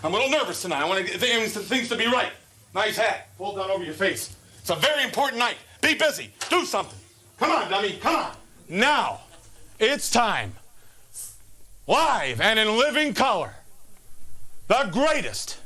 I'm a little nervous tonight. I want things to be right. Nice hat. Pull down over your face. It's a very important night. Be busy. Do something. Come on, dummy. Come on. Now, it's time. Live and in living color. The greatest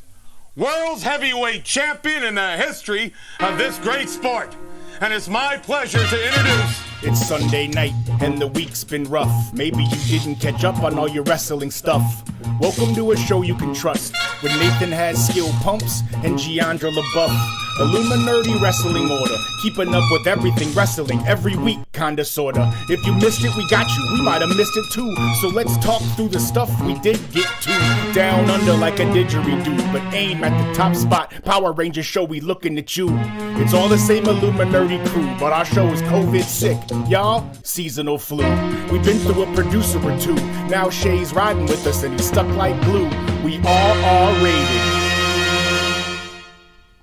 world's heavyweight champion in the history of this great sport. And it's my pleasure to introduce... It's Sunday night, and the week's been rough. Maybe you didn't catch up on all your wrestling stuff. Welcome to a show you can trust, with Nathan has skill pumps and Giandra LaBeouf. Illuminerdi wrestling order, keeping up with everything wrestling every week, kinda sorta. If you missed it, we got you. We might have missed it too. So let's talk through the stuff we did get to. Down under like a didgeridoo, but aim at the top spot. Power Rangers show, we looking at you. It's all the same Illuminerdi crew, but our show is COVID sick. Y'all, seasonal flu. We've been through a producer or two. Now Shay's riding with us and he's stuck like glue. We all are rated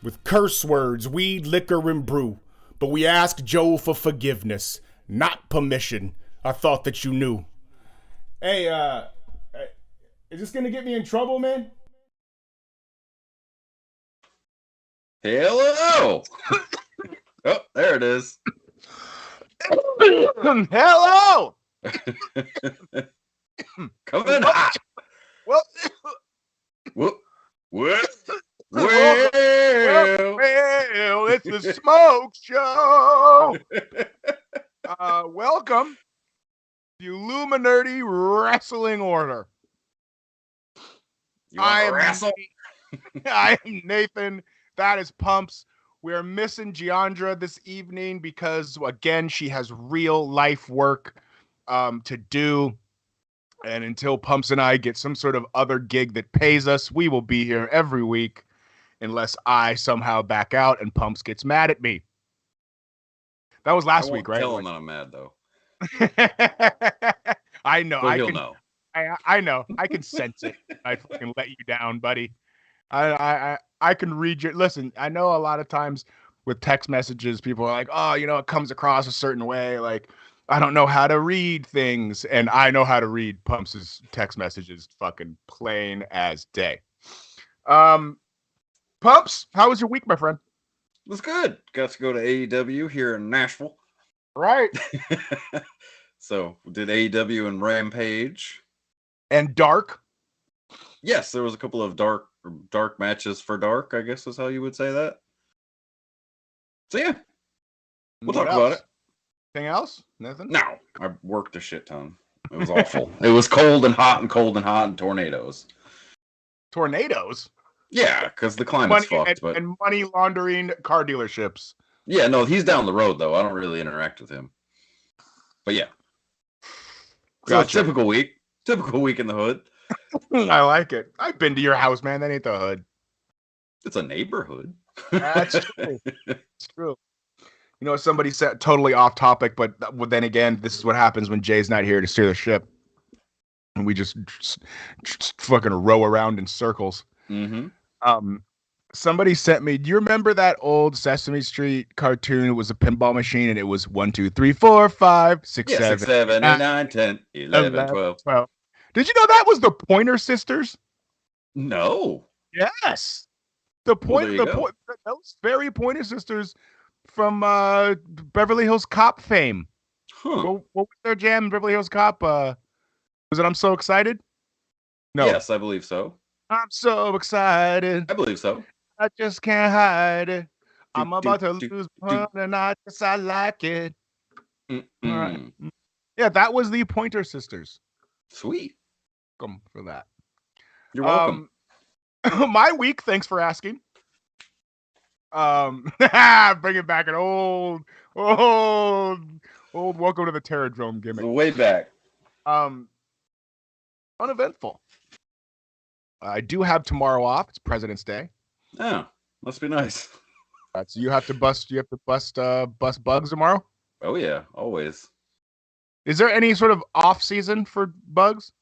with curse words, weed, liquor, and brew. But we ask Joe for forgiveness, not permission. I thought that you knew. Hey, is this gonna get me in trouble, man? Hello! Oh, there it is. Hello! Coming hot. Well, Whoop. Whoop. well, it's the Smoke Show. Welcome to Illuminerdi Wrestling Order. I am Nathan. That is Pumps. We're missing Giandra this evening because, again, she has real life work to do. And until Pumps and I get some sort of other gig that pays us, we will be here every week unless I somehow back out and Pumps gets mad at me. That was last week, right? Tell him that I'm mad, though. I know. But he'll know. I know. I can sense it. I fucking let you down, buddy. I can read your... Listen, I know a lot of times with text messages, people are like, oh, it comes across a certain way. Like, I don't know how to read things. And I know how to read Pumps' text messages fucking plain as day. Pumps, how was your week, my friend? It was good. Got to go to AEW here in Nashville. Right. So, did AEW and Rampage. And Dark. Yes, there was a couple of dark matches for Dark, I guess is how you would say that. So, yeah. We'll talk about it. Anything else? Nothing? No, I worked a shit ton. It was awful. It was cold and hot and tornadoes. Tornadoes? Yeah, because the climate's fucked. And money laundering car dealerships. Yeah, no, he's down the road, though. I don't really interact with him. But yeah. Gotcha. So, typical week. Typical week in the hood. I like it. I've been to your house, man. That ain't the hood. It's a neighborhood. That's true. It's true. Somebody said totally off topic, but then again, this is what happens when Jay's not here to steer the ship. And we just fucking row around in circles. Mm-hmm. Somebody sent me, do you remember that old Sesame Street cartoon? It was a pinball machine and it was 1, 2, 3, 4, 5, 6, 7, 6, 7, 8, 9, 10, 11, 12. Did you know that was the Pointer Sisters? No. Yes. Those very Pointer Sisters from Beverly Hills Cop fame. Huh. What was their jam in Beverly Hills Cop? Was it I'm So Excited? No. Yes, I believe so. I'm so excited. I believe so. I just can't hide it. I'm about to lose one and I like it. All right. Yeah, that was the Pointer Sisters. Sweet. Welcome for that. You're welcome. My week, thanks for asking. Bringing back an old welcome to the Terradrome gimmick. Way back. Uneventful. I do have tomorrow off. It's President's Day. Oh, must be nice. So you have to bust bugs tomorrow? Oh yeah, always. Is there any sort of off season for bugs?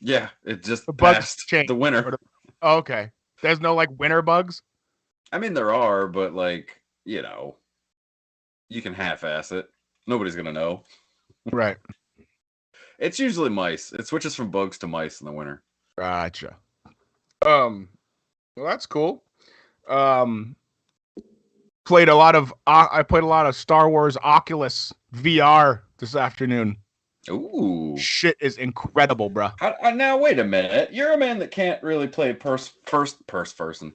Yeah, it just the bugs passed change. the winter. Oh, okay. There's no winter bugs? I mean there are, but you can half-ass it. Nobody's gonna know. Right. It's usually mice. It switches from bugs to mice in the winter. Gotcha. Well, that's cool. Played a lot of Star Wars Oculus VR this afternoon. Ooh. Shit is incredible, bro. Now wait a minute. You're a man that can't really play first person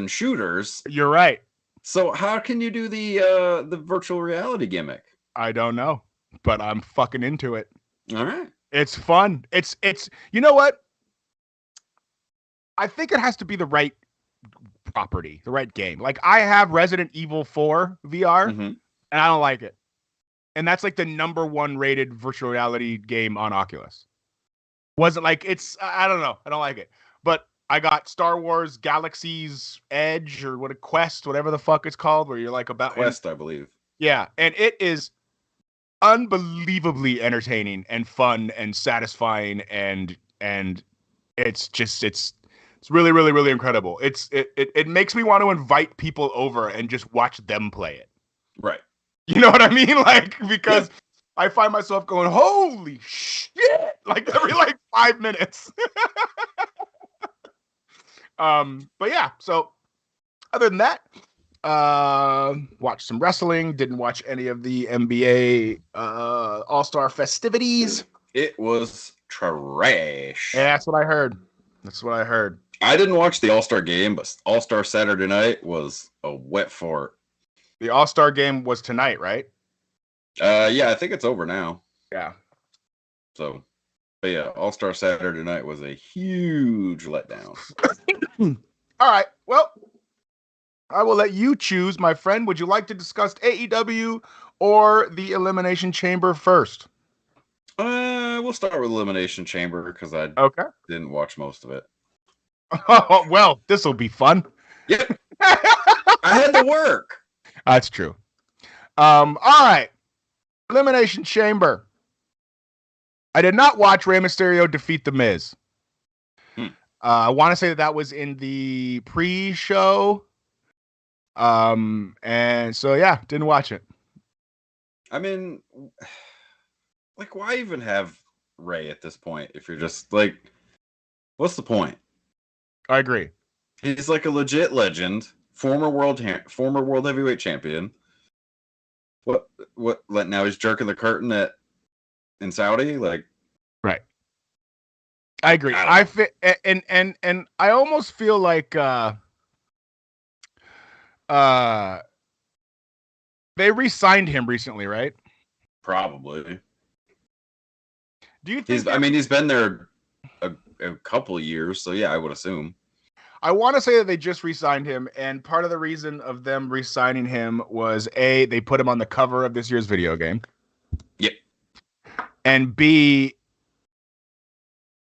shooters. You're right. So how can you do the virtual reality gimmick? I don't know, but I'm fucking into it. All right. It's fun. It's you know what? I think it has to be the right property, the right game. Like I have Resident Evil 4 VR and I don't like it. And that's like the #1 rated virtual reality game on Oculus. Wasn't like I don't know. I don't like it. But I got Star Wars Galaxy's Edge or Quest, whatever the fuck it's called, where you're like about Quest, I believe. Yeah, and it is unbelievably entertaining and fun and satisfying and it's really, really, really incredible. It makes me want to invite people over and just watch them play it. Right. You know what I mean? Like, because I find myself going, holy shit, like every 5 minutes. But yeah, so other than that, watched some wrestling, didn't watch any of the NBA All-Star festivities. It was trash. Yeah, that's what I heard. I didn't watch the All-Star game, but All-Star Saturday night was a wet fart. The All-Star game was tonight, right? Yeah, I think it's over now. Yeah. So, but yeah, All-Star Saturday night was a huge letdown. All right. Well, I will let you choose, my friend. Would you like to discuss AEW or the Elimination Chamber first? We'll start with Elimination Chamber because I didn't watch most of it. Oh, well, this will be fun. Yep. I had to work. That's true. All right. Elimination Chamber. I did not watch Rey Mysterio defeat The Miz. I want to say that was in the pre-show. And so, yeah, didn't watch it. I mean, like, why even have Rey at this point? If you're just like, what's the point? I agree. He's like a legit legend, former world heavyweight champion. What? Now he's jerking the curtain in Saudi, like. Right. I agree. And I almost feel like they re-signed him recently, right? Probably. Do you think? He's been there a couple of years, so yeah, I would assume. I want to say that they just re-signed him, and part of the reason of them re-signing him was A, they put him on the cover of this year's video game. Yep. And B,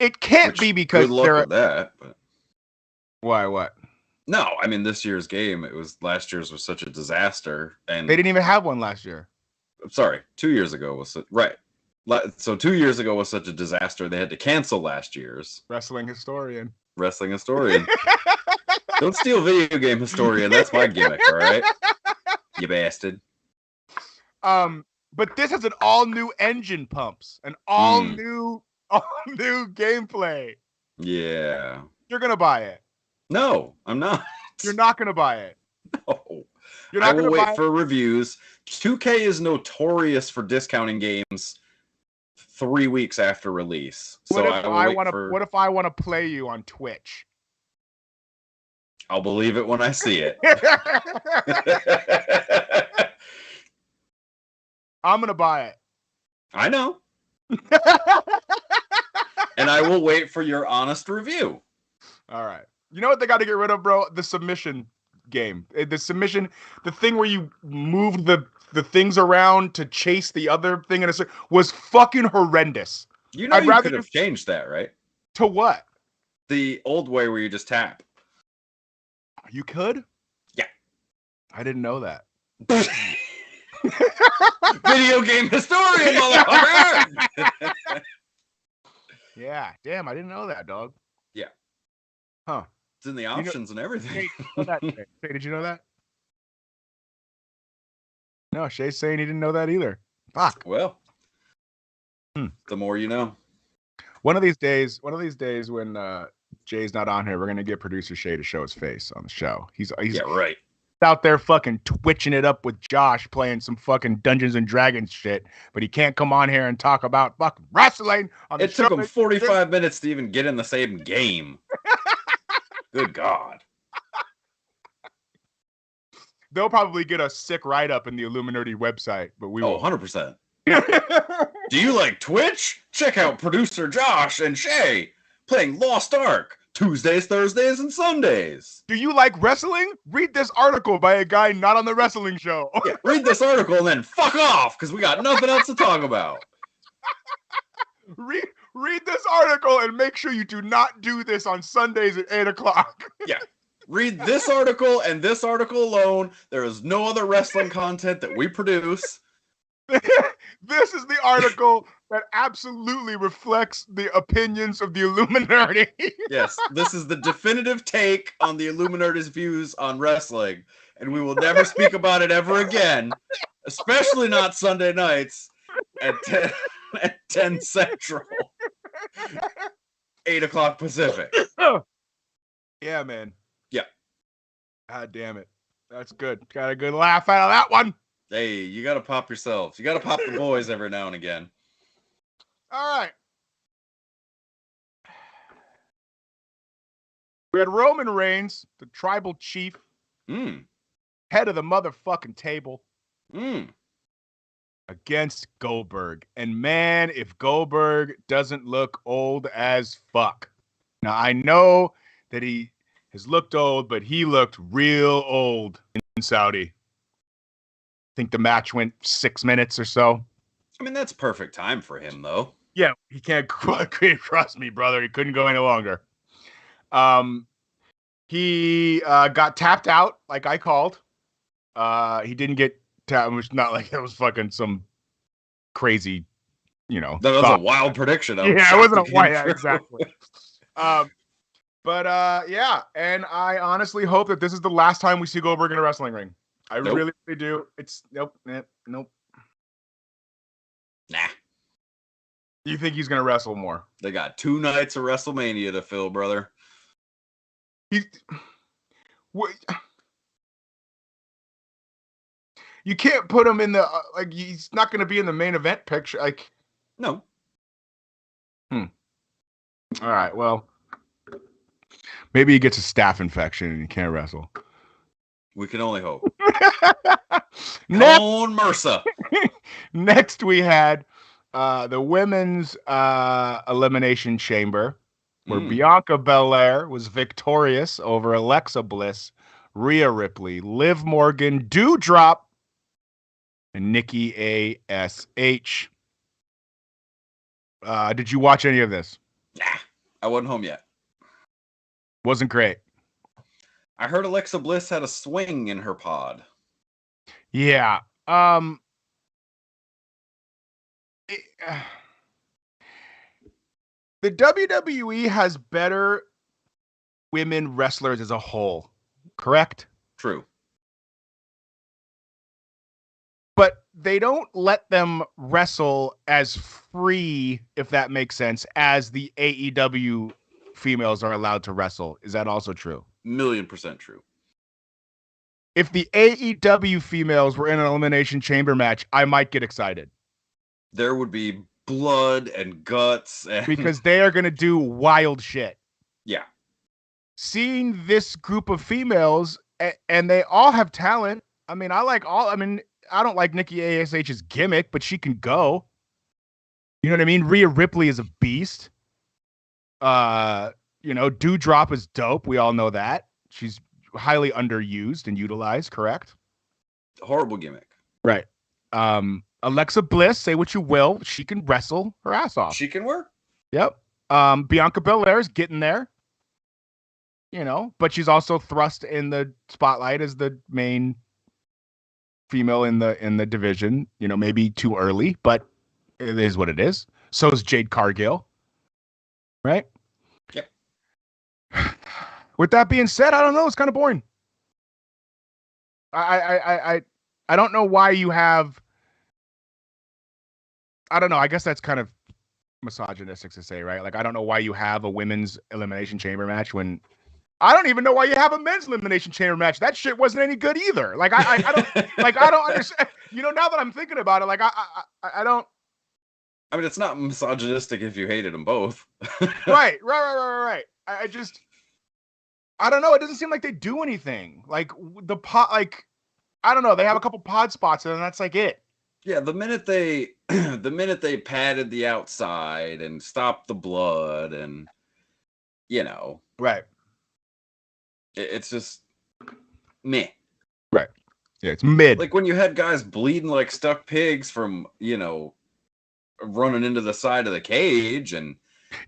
it can't be because good luck with that. But... Why? What? No, I mean this year's game. Last year's was such a disaster, and they didn't even have one last year. Sorry, 2 years ago was right. So 2 years ago was such a disaster they had to cancel last year's. Wrestling historian. Don't steal video game historian. That's my gimmick, all right? You bastard. But this has an all new engine pumps, an all new gameplay. Yeah. You're gonna buy it. No, I'm not. You're not gonna buy it. No. You're not I will gonna wait for reviews. 2K is notorious for discounting games 3 weeks after release. What if I want to play you on Twitch? I'll believe it when I see it. I'm gonna buy it. I know. And I will wait for your honest review. All right. You know what they got to get rid of, bro? The submission game. The thing where you moved the things around to chase the other thing was fucking horrendous. You know, you could have changed that, right? To what? The old way where you just tap. You could? Yeah. I didn't know that. Video game historian, motherfucker! Yeah, damn, I didn't know that, dog. Yeah. Huh. It's in the options and everything. Shay, did you know that? No, Shay's saying he didn't know that either. Fuck. Well, the more you know. One of these days when Jay's not on here, we're gonna get producer Shay to show his face on the show. He's Yeah, right. out there fucking twitching it up with Josh playing some fucking Dungeons and Dragons shit, but he can't come on here and talk about fucking wrestling on the It show. took him 45 minutes to even get in the same game. Good God. They'll probably get a sick write-up in the Illuminerdi website, but we Oh, won't. 100%. Do you like Twitch? Check out producer Josh and Shay playing Lost Ark Tuesdays, Thursdays, and Sundays. Do you like wrestling? Read this article by a guy not on the wrestling show. Yeah, read this article and then fuck off, because we got nothing else to talk about. Read this article and make sure you do not do this on Sundays at 8 o'clock. Yeah. Read this article and this article alone. There is no other wrestling content that we produce. This is the article that absolutely reflects the opinions of the Illuminati. Yes, this is the definitive take on the Illuminati's views on wrestling, and we will never speak about it ever again, especially not Sunday nights at 10 Central, 8 o'clock Pacific. Yeah, man. Yeah. God damn it. That's good. Got a good laugh out of that one. Hey, you got to pop yourselves. You got to pop the boys every now and again. All right. We had Roman Reigns, the tribal chief, head of the motherfucking table, against Goldberg. And man, if Goldberg doesn't look old as fuck. Now, I know that he has looked old, but he looked real old in Saudi. I think the match went 6 minutes or so. I mean, that's perfect time for him, though. Yeah, he can't cross me, brother. He couldn't go any longer. He got tapped out, like I called. He didn't get tapped, which not like it was fucking some crazy, That was a wild prediction. Yeah, it wasn't a wild, yeah, exactly. Yeah, and I honestly hope that this is the last time we see Goldberg in a wrestling ring. I really do. It's nope. Nah. You think he's gonna wrestle more? They got 2 nights of WrestleMania to fill, brother. You can't put him in the he's not gonna be in the main event picture. No. All right. Well, maybe he gets a staph infection and he can't wrestle. We can only hope. Cone MRSA. Next, we had the women's elimination chamber, where Bianca Belair was victorious over Alexa Bliss, Rhea Ripley, Liv Morgan, Doudrop, and Nikki A.S.H. Did you watch any of this? Nah, I wasn't home yet. Wasn't great. I heard Alexa Bliss had a swing in her pod. Yeah. The WWE has better women wrestlers as a whole, correct? True. But they don't let them wrestle as free, if that makes sense, as the AEW females are allowed to wrestle. Is that also true? 1,000,000% true. If the AEW females were in an Elimination Chamber match, I might get excited. There would be blood and guts. Because they are going to do wild shit. Yeah. Seeing this group of females, and they all have talent. I mean, I don't like Nikki A.S.H's gimmick, but she can go. You know what I mean? Rhea Ripley is a beast. Doudrop is dope. We all know that. She's highly underused and utilized, correct? Horrible gimmick. Right. Alexa Bliss, say what you will, she can wrestle her ass off. She can work. Yep. Bianca Belair's getting there. But she's also thrust in the spotlight as the main female in the division. Maybe too early, but it is what it is. So is Jade Cargill. Right? Yep. With that being said, I don't know. It's kind of boring. I don't know why you have. I don't know. I guess that's kind of misogynistic to say, right? Like, I don't know why you have a women's elimination chamber match when I don't even know why you have a men's elimination chamber match. That shit wasn't any good either. Like, I don't like, I don't understand. You know, now that I'm thinking about it, like, I don't. I mean, it's not misogynistic if you hated them both. Right. I just, I don't know. It doesn't seem like they do anything. Like the pod, like, I don't know. They have a couple pod spots and that's like it. Yeah, the minute they padded the outside and stopped the blood and, you know. Right. It's just meh. Right. Yeah, it's mid. Like when you had guys bleeding like stuck pigs from, you know, running into the side of the cage and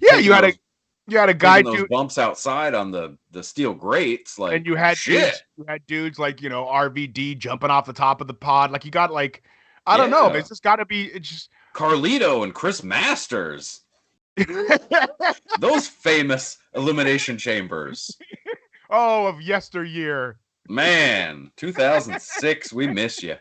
yeah, you had a guy those bumps outside on the steel grates, like, and you had shit. Dudes like, you know, RVD jumping off the top of the pod. Like you got like, I don't know. It's just got to be. It's just Carlito and Chris Masters. Those famous elimination chambers. Oh, of yesteryear. Man, 2006, we miss you.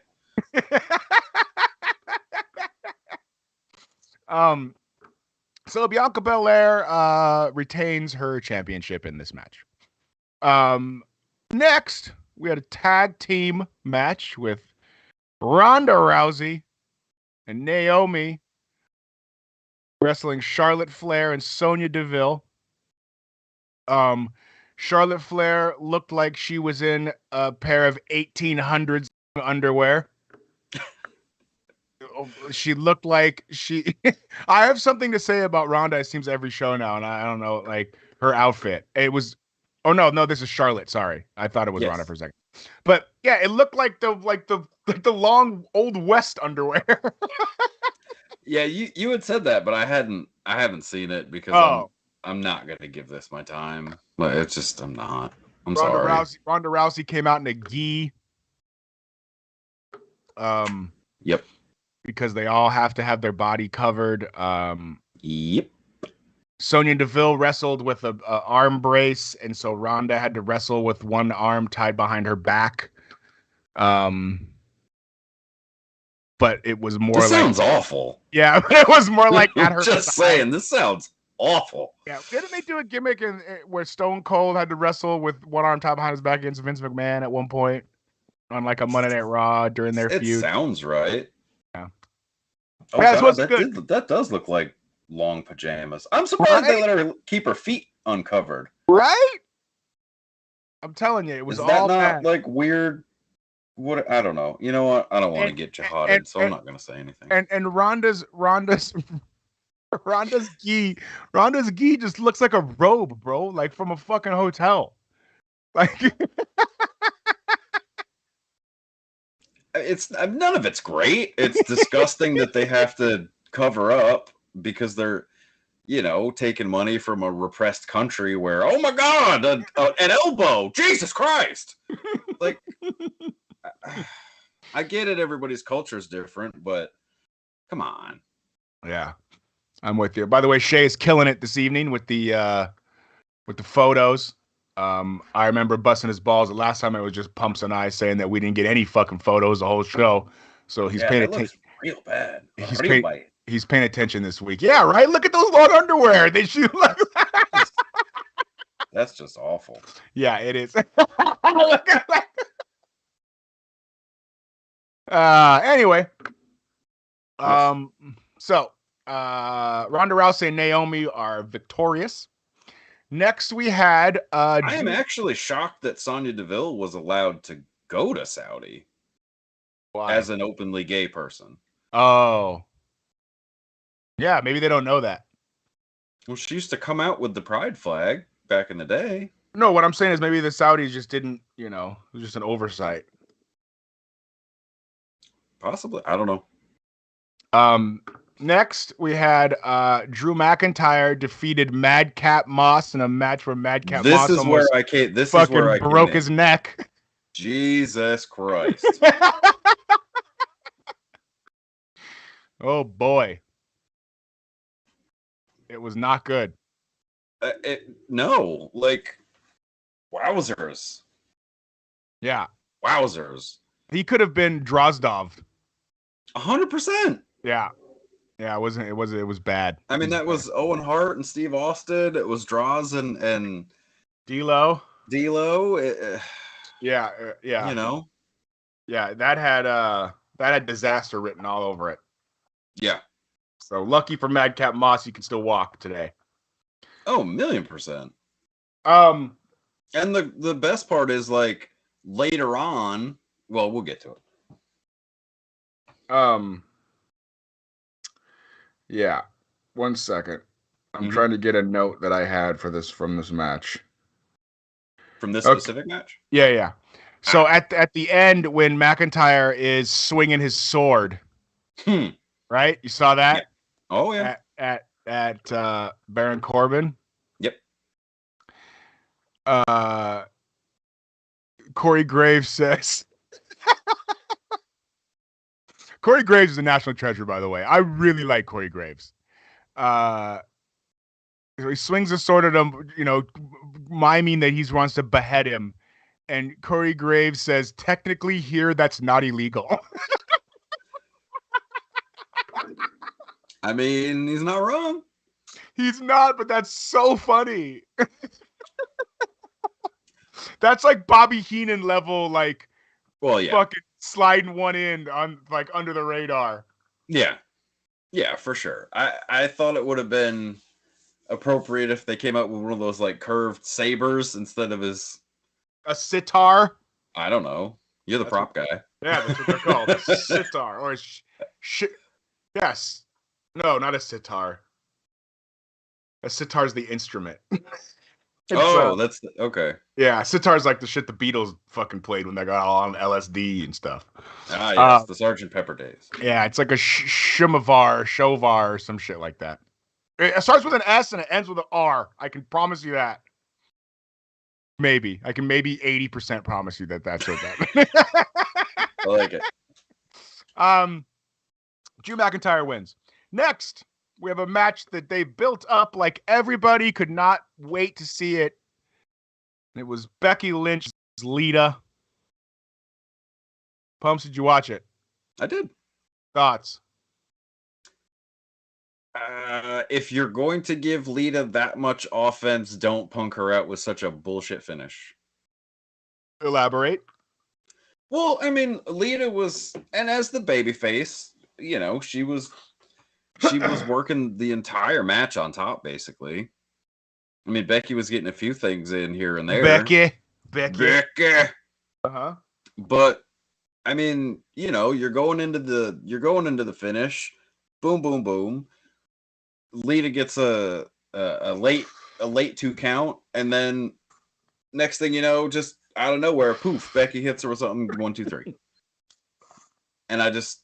So Bianca Belair retains her championship in this match. Next, we had a tag team match with Ronda Rousey and Naomi wrestling Charlotte Flair and Sonia Deville. Charlotte Flair looked like she was in a pair of 1800s underwear. She looked like she. I have something to say about Ronda. It seems every show now, and I don't know, like her outfit. It was. Oh no, this is Charlotte. Sorry, I thought it was Ronda for a second. But yeah, it looked like the long old West underwear. Yeah, you had said that, but I haven't seen it because I'm not gonna give this my time. But it's just I'm not. I'm sorry. Ronda Rousey came out in a gi. Yep. Because they all have to have their body covered. Yep. Sonya Deville wrestled with a arm brace, and so Ronda had to wrestle with one arm tied behind her back. But it was more. This sounds awful. Yeah, it was more like at her. Just saying, this sounds awful. Yeah, didn't they do a gimmick where Stone Cold had to wrestle with one arm tied behind his back against Vince McMahon at one point on like a Monday Night Raw during their feud? It sounds right. Yeah. Oh, yeah, God, that does look like long pajamas. I'm surprised they let her keep her feet uncovered. Right? I'm telling you, it was all that not bad. Like weird. What I don't know. You know what? I don't want to get jihaded, so I'm not going to say anything. And Ronda's gi just looks like a robe, bro, like from a fucking hotel. Like it's none of it's great. It's disgusting that they have to cover up because they're, you know, taking money from a repressed country where, oh my God, an elbow, Jesus Christ. Like, I get it. Everybody's culture is different, but come on. Yeah, I'm with you. By the way, Shay is killing it this evening with the photos. I remember busting his balls the last time. It was just Pumps and I saying that we didn't get any fucking photos the whole show. So he's paying attention. Real bad. He's paying attention this week. Yeah, right. Look at those long underwear. They shoot like that. That's just awful. Yeah, it is. Look at that. Anyway. So Ronda Rousey and Naomi are victorious. Next, we had. I am actually shocked that Sonya Deville was allowed to go to Saudi. Why? As an openly gay person. Oh. Yeah, maybe they don't know that. Well, she used to come out with the pride flag back in the day. No, what I'm saying is maybe the Saudis just didn't, you know, it was just an oversight. Possibly. I don't know. Next, we had Drew McIntyre defeated Madcap Moss in a match where Madcap Moss broke his neck. Jesus Christ. Oh, boy. It was not good. No. Like, wowzers. Yeah. Wowzers. He could have been Drozdov. 100%. Yeah. Yeah, it wasn't. It was bad. I mean, that was Owen Hart and Steve Austin. It was Draws and D'Lo. Yeah, Yeah. you know. Yeah, that had disaster written all over it. Yeah. So lucky for Madcap Moss, he can still walk today. Oh, 1,000,000%. And the best part is like later on. Well, we'll get to it. Yeah. 1 second. I'm trying to get a note that I had from this match. From this specific match? Yeah. So at the end when McIntyre is swinging his sword, right? You saw that? Yeah. Oh yeah. At Baron Corbin. Yep. Corey Graves says. Corey Graves is a national treasure, by the way. I really like Corey Graves. He swings a sword at him, miming that he wants to behead him. And Corey Graves says, technically here, that's not illegal. I mean, he's not wrong. He's not, but that's so funny. That's like Bobby Heenan level, like, well, yeah, fucking sliding one in on like under the radar. Yeah, for sure. I thought it would have been appropriate if they came out with one of those like curved sabers instead of a sitar. I don't know. You're the prop guy. Yeah, that's what they're called. A sitar or yes. No, not a sitar. A sitar's the instrument. That's okay. Yeah, sitar's like the shit the Beatles fucking played when they got all on LSD and stuff. Ah, yes, the Sgt. Pepper days. Yeah, it's like a shovar, or some shit like that. It starts with an S and it ends with an R. I can promise you that. Maybe. I can maybe 80% promise you that that's what that I like it. Drew McIntyre wins. Next, we have a match that they built up like everybody could not wait to see it. It was Becky Lynch's Lita. Pumps, did you watch it? I did. Thoughts? If you're going to give Lita that much offense, don't punk her out with such a bullshit finish. Elaborate. Well, I mean, Lita was, and as the babyface, she was working the entire match on top, basically. I mean, Becky was getting a few things in here and there. Becky. Uh-huh. But I mean, you're going into the finish. Boom, boom, boom. Lita gets a late 2 count, and then next thing you know, just out of nowhere, poof, Becky hits her with something 1, 2, 3. And I just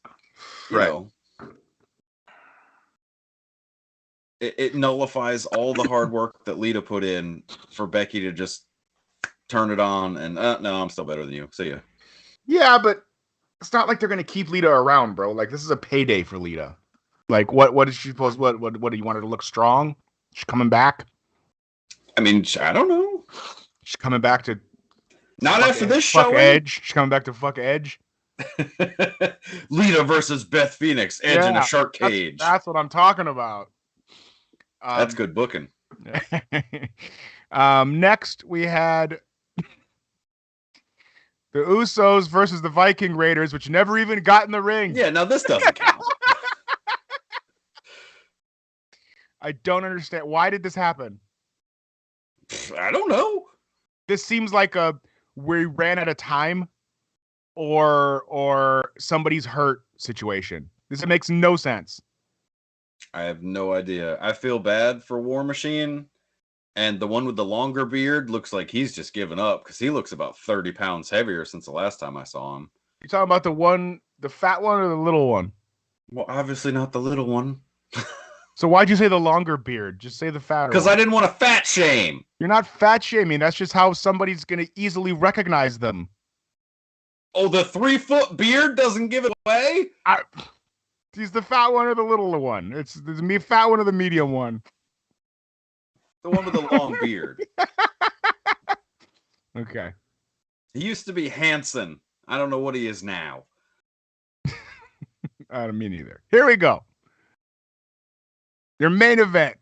it nullifies all the hard work that Lita put in for Becky to just turn it on and no, I'm still better than you. See ya. Yeah, but it's not like they're gonna keep Lita around, bro. Like, this is a payday for Lita. Like, what is she supposed? What do you want her to look strong? She's coming back. I mean, I don't know. She's coming back to not after this show. Fuck Edge. She's coming back to fuck Edge. Lita versus Beth Phoenix. Edge in a shark cage. That's what I'm talking about. That's good booking. Next, we had the Usos versus the Viking Raiders, which never even got in the ring. Yeah, now this doesn't count. I don't understand. Why did this happen? I don't know. This seems like we ran out of time or somebody's hurt situation. This makes no sense. I have no idea. I feel bad for War Machine, and the one with the longer beard looks like he's just given up because he looks about 30 pounds heavier since the last time I saw him. You talking about the fat one or the little one? Well, obviously not the little one. So why'd you say the longer beard? Just say the fatter one. Because I didn't want to fat shame. You're not fat shaming. That's just how somebody's going to easily recognize them. Oh, the 3-foot beard doesn't give it away? He's the fat one or the little one? It's the fat one or the medium one? The one with the long beard. Okay. He used to be Hanson. I don't know what he is now. I don't mean either. Here we go. Your main event,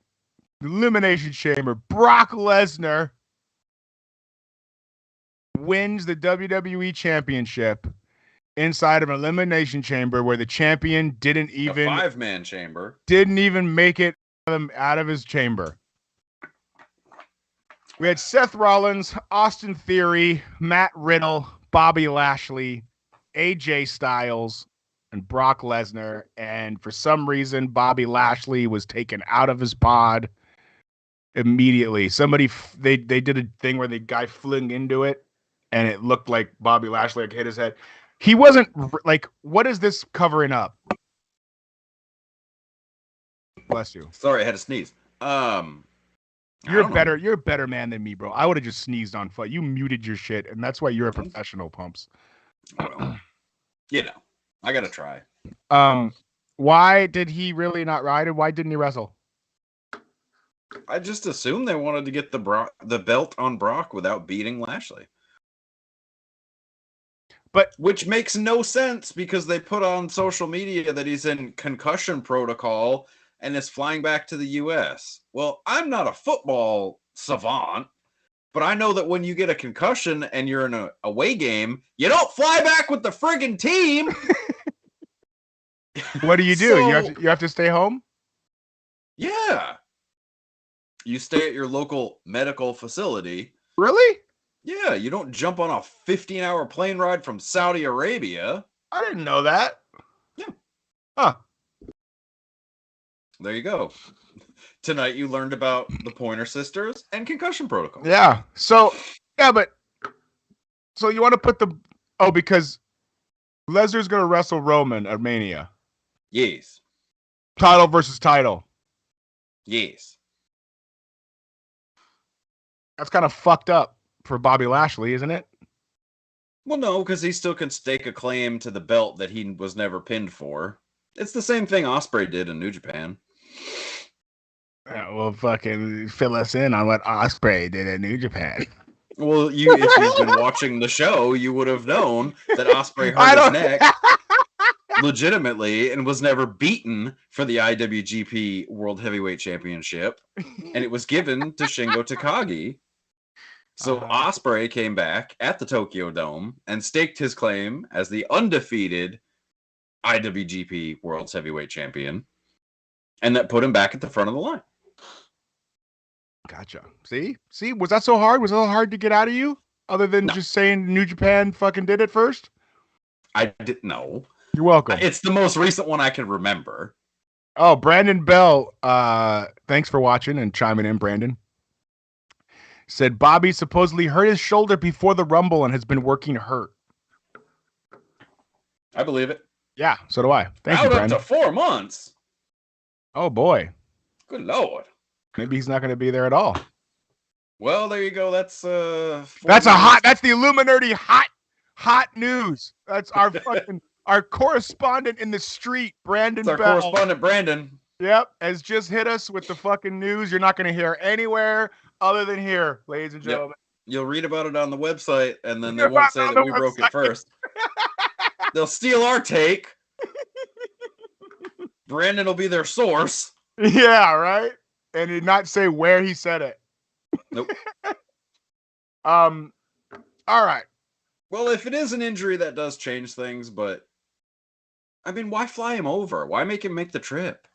the Elimination Chamber. Brock Lesnar wins the WWE Championship inside of an Elimination Chamber where the champion didn't A 5-man chamber. Didn't even make it out of his chamber. We had Seth Rollins, Austin Theory, Matt Riddle, Bobby Lashley, AJ Styles, and Brock Lesnar. And for some reason, Bobby Lashley was taken out of his pod immediately. They did a thing where the guy flew into it, and it looked like Bobby Lashley hit his head. He wasn't like, what is this covering up? Bless you. Sorry, I had to sneeze. You're a better man than me, bro. I would have just sneezed on foot. You muted your shit, and that's why you're a professional, Pumps. Well, I gotta try. Why did he really not ride, and why didn't he wrestle? I just assumed they wanted to get the belt on Brock without beating Lashley. But which makes no sense because they put on social media that he's in concussion protocol and is flying back to the U.S. Well, I'm not a football savant, but I know that when you get a concussion and you're in an away game, you don't fly back with the friggin' team. What do? You have to stay home? Yeah. You stay at your local medical facility. Really? Yeah, you don't jump on a 15-hour plane ride from Saudi Arabia. I didn't know that. Yeah. Huh. There you go. Tonight you learned about the Pointer Sisters and concussion protocol. Yeah. So you want to put because Lesnar's going to wrestle Roman at Mania. Yes. Title versus title. Yes. That's kind of fucked up for Bobby Lashley, isn't it? Well, no, because he still can stake a claim to the belt that he was never pinned for. It's the same thing Ospreay did in New Japan. Yeah, well, fucking fill us in on what Ospreay did in New Japan. Well, if you've been watching the show, you would have known that Ospreay hurt his neck legitimately and was never beaten for the IWGP World Heavyweight Championship, and it was given to Shingo Takagi. So Ospreay came back at the Tokyo Dome and staked his claim as the undefeated IWGP World Heavyweight Champion, and that put him back at the front of the line. Gotcha. See, was that so hard? Was it hard to get out of you? Other than just saying New Japan fucking did it first? I didn't know. You're welcome. It's the most recent one I can remember. Oh, Brandon Bell. Thanks for watching and chiming in, Brandon. Said Bobby supposedly hurt his shoulder before the Rumble and has been working hurt. I believe it. Yeah, so do I. Thank you, Brandon. Up to 4 months. Oh boy. Good Lord. Maybe he's not going to be there at all. Well, there you go. That's the Illuminerdi hot news. That's our fucking our correspondent in the street, Brandon Bell. Our correspondent, Brandon. Yep, has just hit us with the fucking news you're not going to hear anywhere other than here, ladies and gentlemen. Yep. You'll read about it on the website, and then they won't say that we broke it first. They'll steal our take. Brandon will be their source. Yeah, right? And did not say where he said it. Nope. All right. Well, if it is an injury, that does change things, but I mean, why fly him over? Why make him make the trip?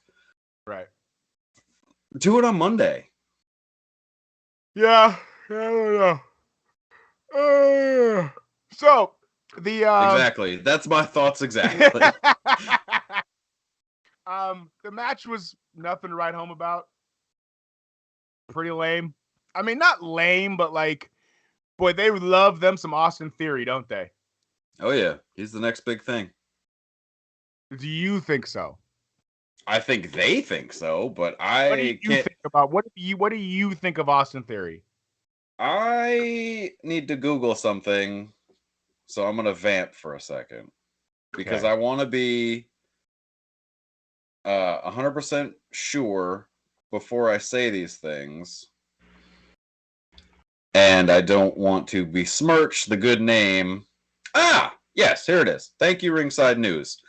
Right. Do it on Monday. Yeah, I don't know. So the exactly. That's my thoughts exactly. The match was nothing to write home about. Pretty lame. I mean, not lame, but like, boy, they love them some Austin Theory, don't they? Oh yeah, he's the next big thing. Do you think so? I think they think so, but what do you think of Austin Theory? I need to Google something, so I'm gonna vamp for a second because I want to be 100% sure before I say these things, and I don't want to besmirch the good name. Yes, here it is. Thank you, Ringside News.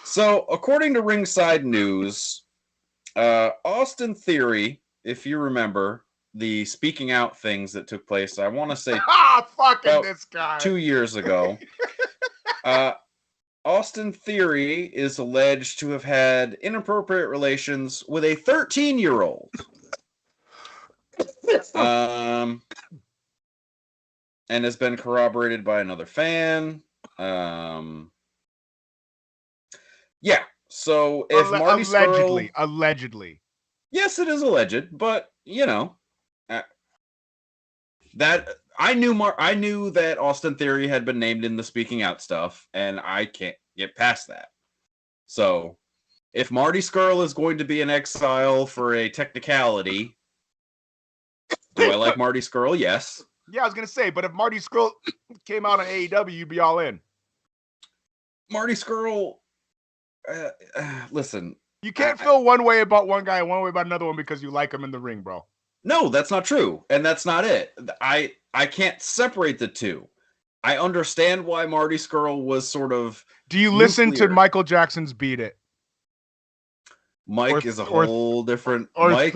So, according to Ringside News, Austin Theory, if you remember the speaking out things that took place, I want to say fucking this guy 2 years ago. Austin Theory is alleged to have had inappropriate relations with a 13-year-old. And has been corroborated by another fan. Yeah. So if Marty Scurll, allegedly, yes, it is alleged, but you know, that I knew that Austin Theory had been named in the speaking out stuff, and I can't get past that. So if Marty Scurll is going to be in exile for a technicality, do I like Marty Scurll? Yes. Yeah, I was gonna say, but if Marty Scurll came out on AEW, you'd be all in. Marty Scurll, listen. You can't feel one way about one guy and one way about another one because you like him in the ring, bro. No, that's not true, and that's not it. I can't separate the two. I understand why Marty Scurll was sort of. Do you listen to Michael Jackson's "Beat It"? Mike is a whole different. Mike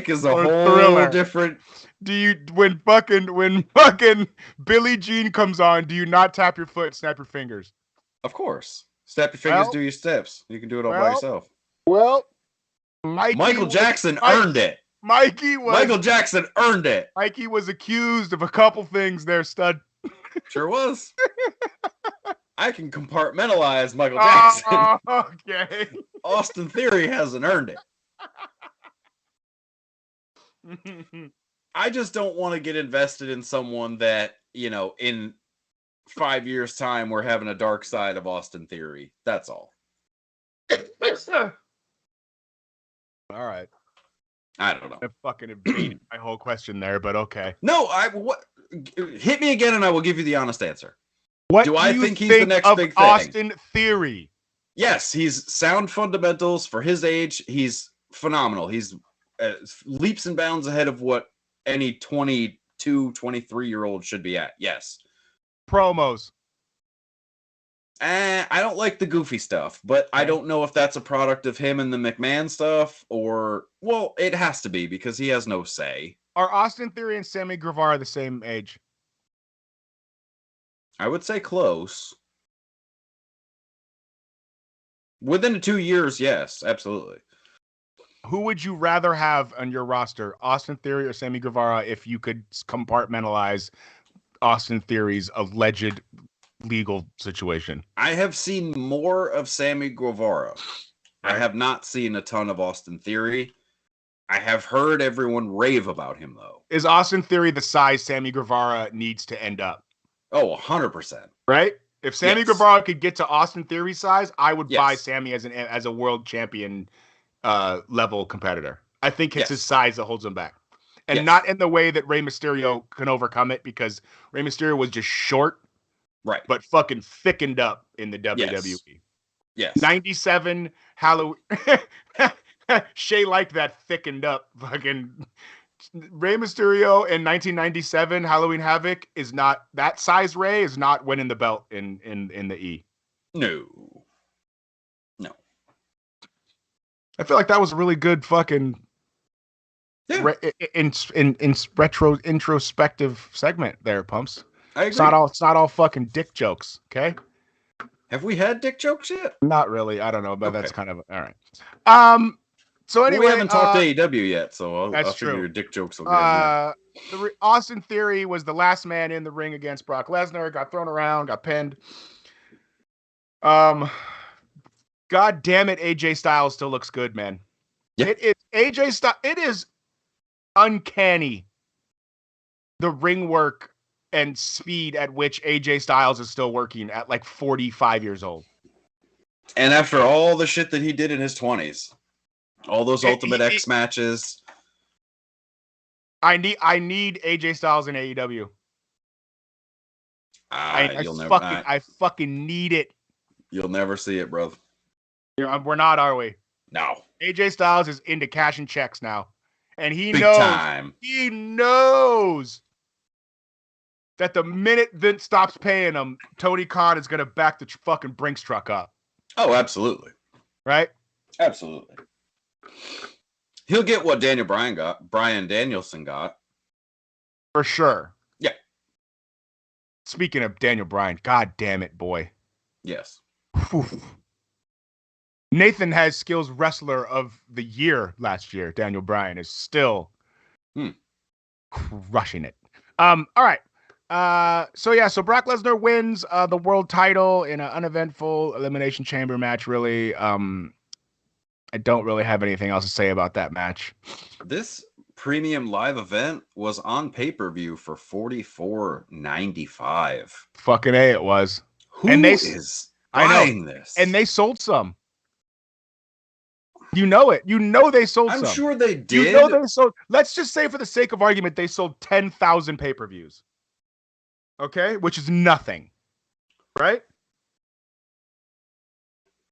is a whole different. Do you when fucking Billie Jean comes on? Do you not tap your foot, and snap your fingers? Of course, snap your fingers, do your steps. You can do it all by yourself. Well, Michael Jackson earned it. Michael Jackson earned it. Mikey was accused of a couple things there, stud. Sure was. I can compartmentalize Michael Jackson. Okay. Austin Theory hasn't earned it. I just don't want to get invested in someone that, you know, in 5 years' time, we're having a dark side of Austin Theory. That's all. All right. I don't know. I fucking evaded my whole question there, but okay. No, hit me again and I will give you the honest answer. What do I think he's the next big thing? Austin Theory. Yes, he's sound fundamentals for his age. He's phenomenal. He's leaps and bounds ahead of what any 22, 23-year-old should be at. Yes. Promos. I don't like the goofy stuff, but I don't know if that's a product of him and the McMahon stuff or, well, it has to be because he has no say. Are Austin Theory and Sammy Guevara the same age? I would say close. Within 2 years, yes, absolutely. Who would you rather have on your roster, Austin Theory or Sammy Guevara, if you could compartmentalize Austin Theory's alleged legal situation? I have seen more of Sammy Guevara. I have not seen a ton of Austin Theory. I have heard everyone rave about him, though. Is Austin Theory the size Sammy Guevara needs to end up? Oh, 100%. Right? If Sammy Guevara could get to Austin Theory size, I would buy Sammy as a world champion level competitor. I think it's his size that holds him back. And not in the way that Rey Mysterio can overcome it, because Rey Mysterio was just short, right? But fucking thickened up in the WWE. Yes. 97 Halloween. Shay liked that thickened up fucking Rey Mysterio in 1997 Halloween Havoc is not that size. Rey is not winning the belt in the E. No. I feel like that was a really good fucking introspective segment there, Pumps. I agree. It's not all fucking dick jokes, okay? Have we had dick jokes yet? Not really. I don't know, but that's kind of all right. So anyway, we haven't talked AEW yet, so I'll figure your dick jokes will get Austin Theory was the last man in the ring against Brock Lesnar. Got thrown around, got pinned. God damn it, AJ Styles still looks good, man. Yeah. It is uncanny the ring work and speed at which AJ Styles is still working at like 45 years old. And after all the shit that he did in his 20s, all those Ultimate X matches. I need AJ Styles in AEW. I fucking need it. You'll never see it, bro. We're not, are we? No. AJ Styles is into cashing checks now. And he Big knows time. He knows that the minute Vince stops paying him, Tony Khan is gonna back the fucking Brinks truck up. Oh, absolutely. Right? Absolutely. He'll get what Brian Danielson got. For sure. Yeah. Speaking of Daniel Bryan, god damn it, boy. Yes. Whew. Nathan has skills wrestler of the year last year. Daniel Bryan is still crushing it. All right. So Brock Lesnar wins the world title in an uneventful Elimination Chamber match, really. I don't really have anything else to say about that match. This premium live event was on pay-per-view for $44.95. Fucking A, it was. Who is buying this? And they sold some. You know it. You know they sold some. I'm sure they did. You know they sold. Let's just say, for the sake of argument, they sold 10,000 pay-per-views. Okay? Which is nothing. Right?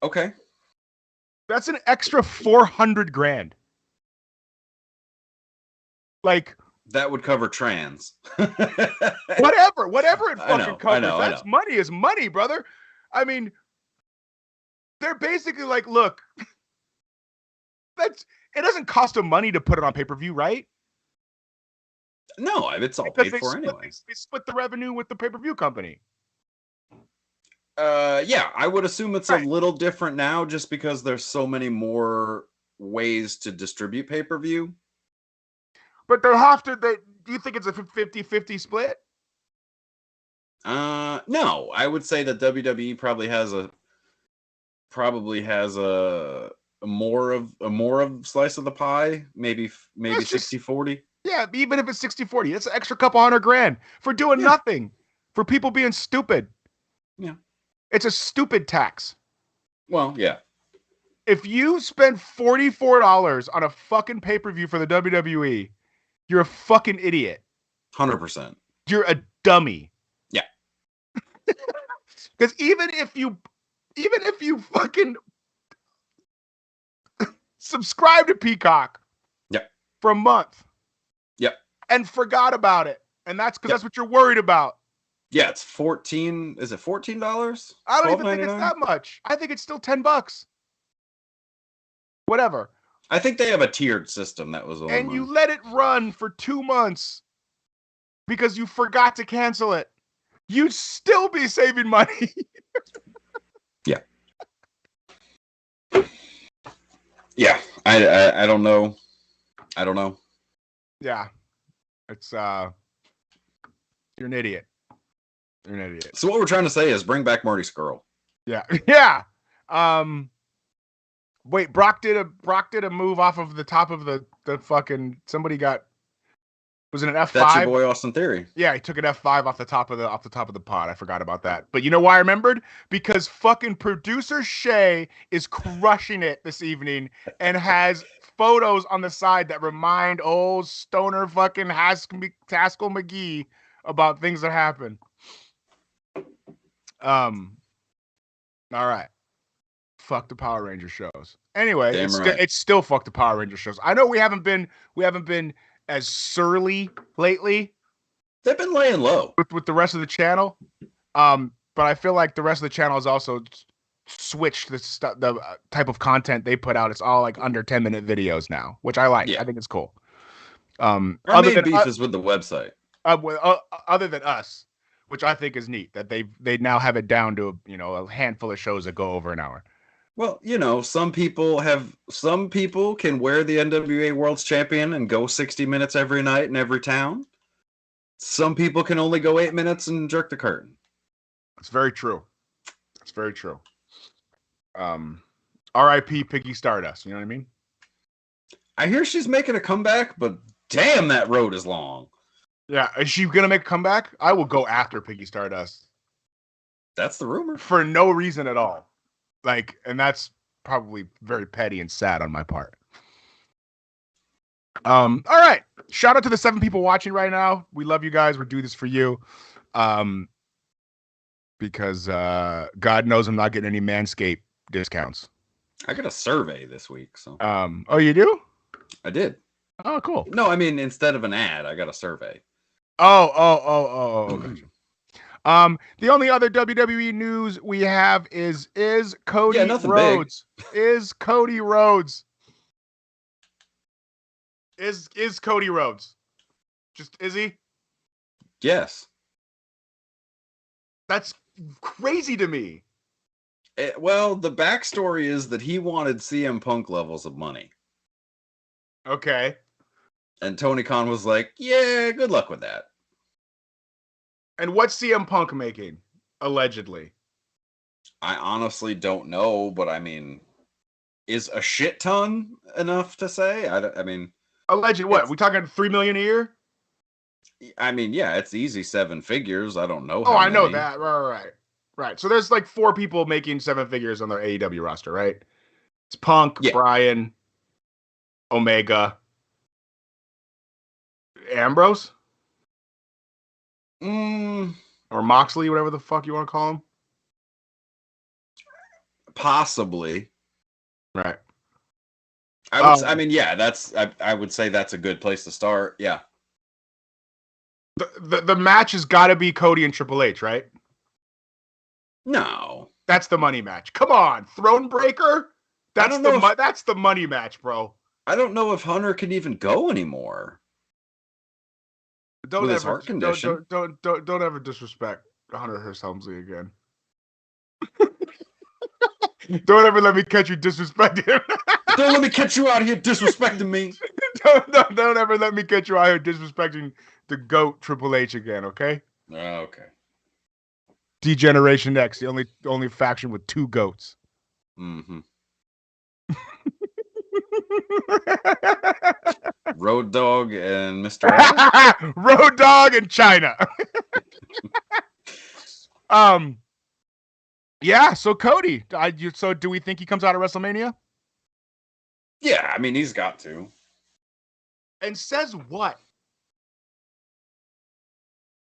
Okay. That's an extra 400 grand. Like, that would cover trans. whatever it fucking covers. That's money is money, brother. I mean, they're basically like, look, it doesn't cost them money to put it on pay-per-view, right? No, it's all paid for anyway. They split the revenue with the pay-per-view company. Yeah, I would assume it's a little different now just because there's so many more ways to distribute pay-per-view. But they'll have to. Do you think it's a 50-50 split? No, I would say that WWE probably has a more of slice of the pie, maybe 60-40. Yeah, even if it's 60-40, it's an extra couple $100,000 for doing nothing, for people being stupid. Yeah. It's a stupid tax. Well, yeah. If you spend $44 on a fucking pay-per-view for the WWE, you're a fucking idiot. 100%. You're a dummy. Yeah. Because even if you fucking subscribe to Peacock for a month and forgot about it, and that's because that's what you're worried about. Yeah, it's 14. Is it $14? I don't even think it's that much. I think it's still $10. Whatever. I think they have a tiered system. That was and you let it run for 2 months because you forgot to cancel it. You'd still be saving money. Yeah. Yeah. I don't know. I don't know. Yeah. It's you're an idiot. You're an idiot. So what we're trying to say is bring back Marty Scurll. Yeah. Yeah. Wait, Brock did a move off of the top of the fucking, was it an F5? That's your boy Austin Theory. Yeah, he took an F5 off the top of the pod. I forgot about that. But you know why I remembered? Because fucking producer Shay is crushing it this evening and has photos on the side that remind old stoner fucking Haskell McGee about things that happen. All right. Fuck the Power Ranger shows. Anyway, it's still fuck the Power Ranger shows. I know we haven't been as surly lately. They've been laying low with the rest of the channel. But I feel like the rest of the channel has also switched the type of content they put out. It's all like under 10-minute videos now, which I like. Yeah. I think it's cool. Our main beef is with the website. Other than us, which I think is neat that they now have it down to a handful of shows that go over an hour. Well, some people can wear the NWA World's Champion and go 60 minutes every night in every town. Some people can only go 8 minutes and jerk the curtain. It's very true. It's very true. R.I.P. Piggy Stardust. You know what I mean? I hear she's making a comeback, but damn, that road is long. Yeah, is she gonna make a comeback? I will go after Piggy Stardust. That's the rumor. For no reason at all. And that's probably very petty and sad on my part. All right. Shout out to the 7 people watching right now. We love you guys. We do this for you. Because God knows I'm not getting any Manscaped discounts. I got a survey this week. So. Oh, you do? I did. Oh, cool. No, I mean, instead of an ad, I got a survey. Oh. Gotcha. The only other WWE news we have is Cody Rhodes. Is Cody Rhodes Is Cody Rhodes? Is he? Yes. That's crazy to me. Well, the backstory is that he wanted CM Punk levels of money. Okay. And Tony Khan was like, yeah, good luck with that. And what's CM Punk making, allegedly? I honestly don't know, but I mean, is a shit ton enough to say? I mean... Alleged what? We talking $3 million a year? I mean, yeah, it's easy 7 figures. I don't know how how I know many. that. Right. So there's like 4 people making 7 figures on their AEW roster, right? It's Punk, Yeah. Bryan, Omega, Ambrose? Or Moxley, whatever the fuck you want to call him. Possibly. Right. I mean, yeah, I would say that's a good place to start. Yeah. The match has got to be Cody and Triple H, right? No. That's the money match. Come on, Throne Breaker? That's the money match, bro. I don't know if Hunter can even go anymore. Don't ever disrespect Hunter Hearst Helmsley again. Don't ever let me catch you disrespecting him. Don't let me catch you out here disrespecting me. Don't ever let me catch you out here disrespecting the GOAT Triple H again, okay? Okay. D-Generation X, the only faction with 2 goats. Mm-hmm. Road Dogg and Mr. Road Dogg and China. Yeah, so Cody, so do we think he comes out of WrestleMania? Yeah, I mean, he's got to. And says what?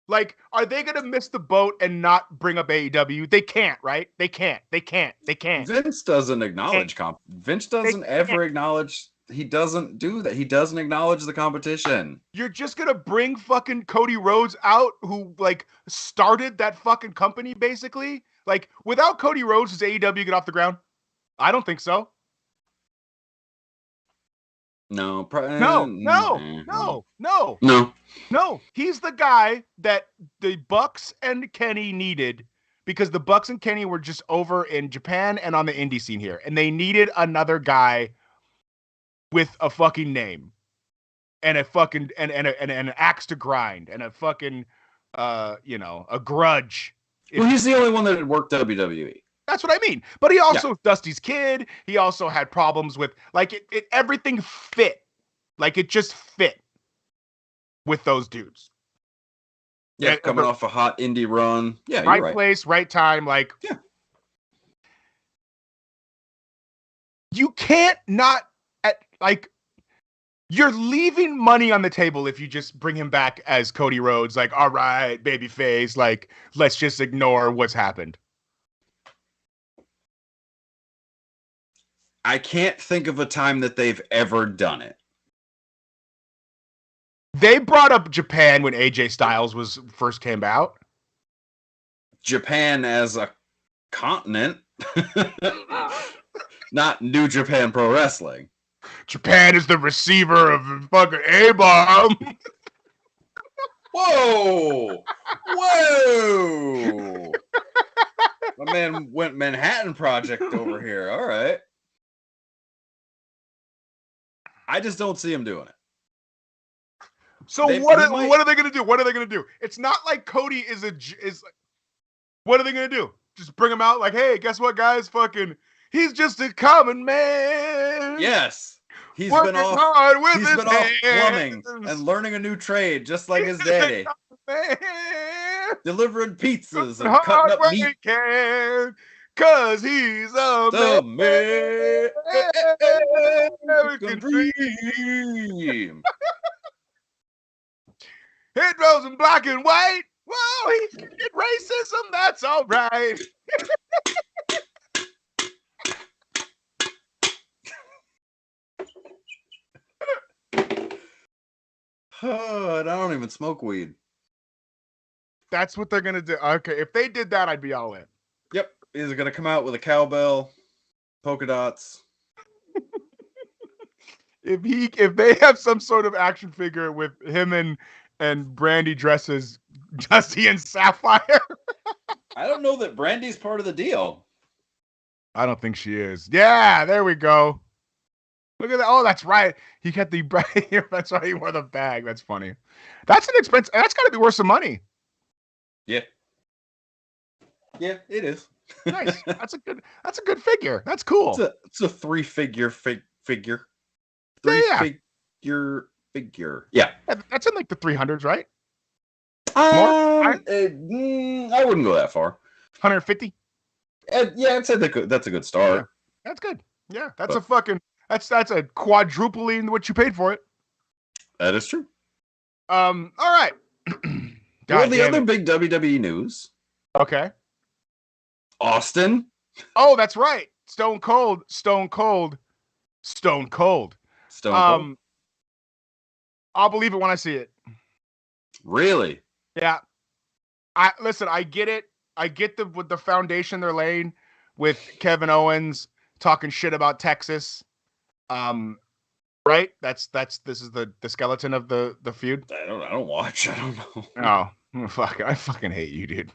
Like, are they going to miss the boat and not bring up AEW? They can't, right? They can't. Vince doesn't acknowledge Vince doesn't ever acknowledge. He doesn't do that. He doesn't acknowledge the competition. You're just going to bring fucking Cody Rhodes out, who, like, started that fucking company, basically? Like, without Cody Rhodes, does AEW get off the ground? I don't think so. No. No. He's the guy that the Bucks and Kenny needed, because the Bucks and Kenny were just over in Japan and on the indie scene here, and they needed another guy with a fucking name and a fucking and an axe to grind and a fucking a grudge. Well, he's the only one that had worked WWE. That's what I mean. But he also Dusty's kid. He also had problems with, like, it everything fit. Like, it just fit with those dudes. Yeah, coming off a hot indie run. Yeah, right, you're right. Place, right time. Like, yeah. You can't not you're leaving money on the table if you just bring him back as Cody Rhodes. Like, all right, babyface. Like, let's just ignore what's happened. I can't think of a time that they've ever done it. They brought up Japan when AJ Styles first came out. Japan as a continent. Not New Japan Pro Wrestling. Japan is the receiver of the fucking A-bomb. Whoa! My man went Manhattan Project over here. All right. I just don't see him doing it. So what are they going to do? What are they going to do? It's not like Cody is like, what are they going to do? Just bring him out like, hey, guess what, guys? Fucking, he's just a common man. Yes. He's been off plumbing and learning a new trade, just like his daddy. Delivering pizzas and cutting up meat. Cause he's a man. American dream. It goes in black and white. Whoa, he's getting racism. That's all right. I don't even smoke weed. That's what they're gonna do. Okay, if they did that, I'd be all in. Yep, he's gonna come out with a cowbell, polka dots. if they have some sort of action figure with him and Brandy dresses Dusty and Sapphire. I don't know that Brandy's part of the deal. I don't think she is. Yeah, there we go. Look at that. Oh, that's right. He got the that's right. He wore the bag. That's funny. That's an expense. That's got to be worth some money. Yeah. Yeah, it is. Nice. That's a good figure. That's cool. It's a three-figure figure. Yeah. Figure. Yeah. That's in like the 300s, right? I wouldn't go that far. 150? Yeah, I'd say that's a good start. Yeah, that's good. Yeah, that's a quadrupling what you paid for it. That is true. All right. Well, the other big WWE news. Okay. Austin. Oh, that's right. Stone Cold. I'll believe it when I see it. Really? Yeah. I get it. I get with the foundation they're laying with Kevin Owens talking shit about Texas. Right? This is the skeleton of the feud. I don't watch. I don't know. Oh, fuck. I fucking hate you, dude.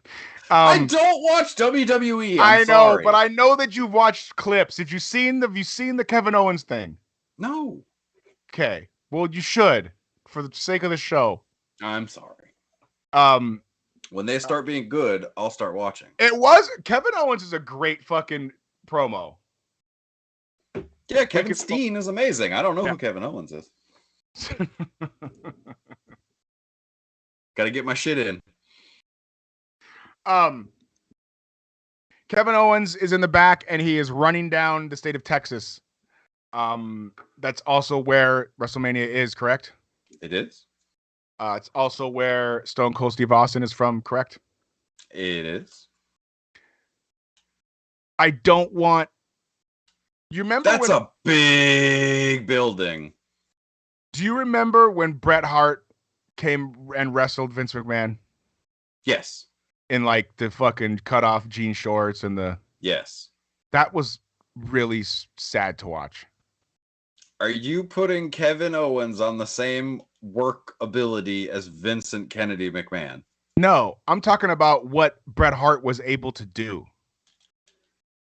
I don't watch WWE. I know, sorry. but I know that you've watched clips. Have you seen the Kevin Owens thing? No. Okay. Well, you should, for the sake of the show. I'm sorry. When they start being good, I'll start watching. Kevin Owens is a great fucking promo. Yeah, Kevin Steen is amazing. I don't know who Kevin Owens is. Got to get my shit in. Kevin Owens is in the back and he is running down the state of Texas. That's also where WrestleMania is, correct? It is. It's also where Stone Cold Steve Austin is from, correct? It is. I don't want... You remember That's a big building. Do you remember when Bret Hart came and wrestled Vince McMahon? Yes. In like the fucking cut off jean shorts and the... Yes. That was really sad to watch. Are you putting Kevin Owens on the same work ability as Vincent Kennedy McMahon? No, I'm talking about what Bret Hart was able to do.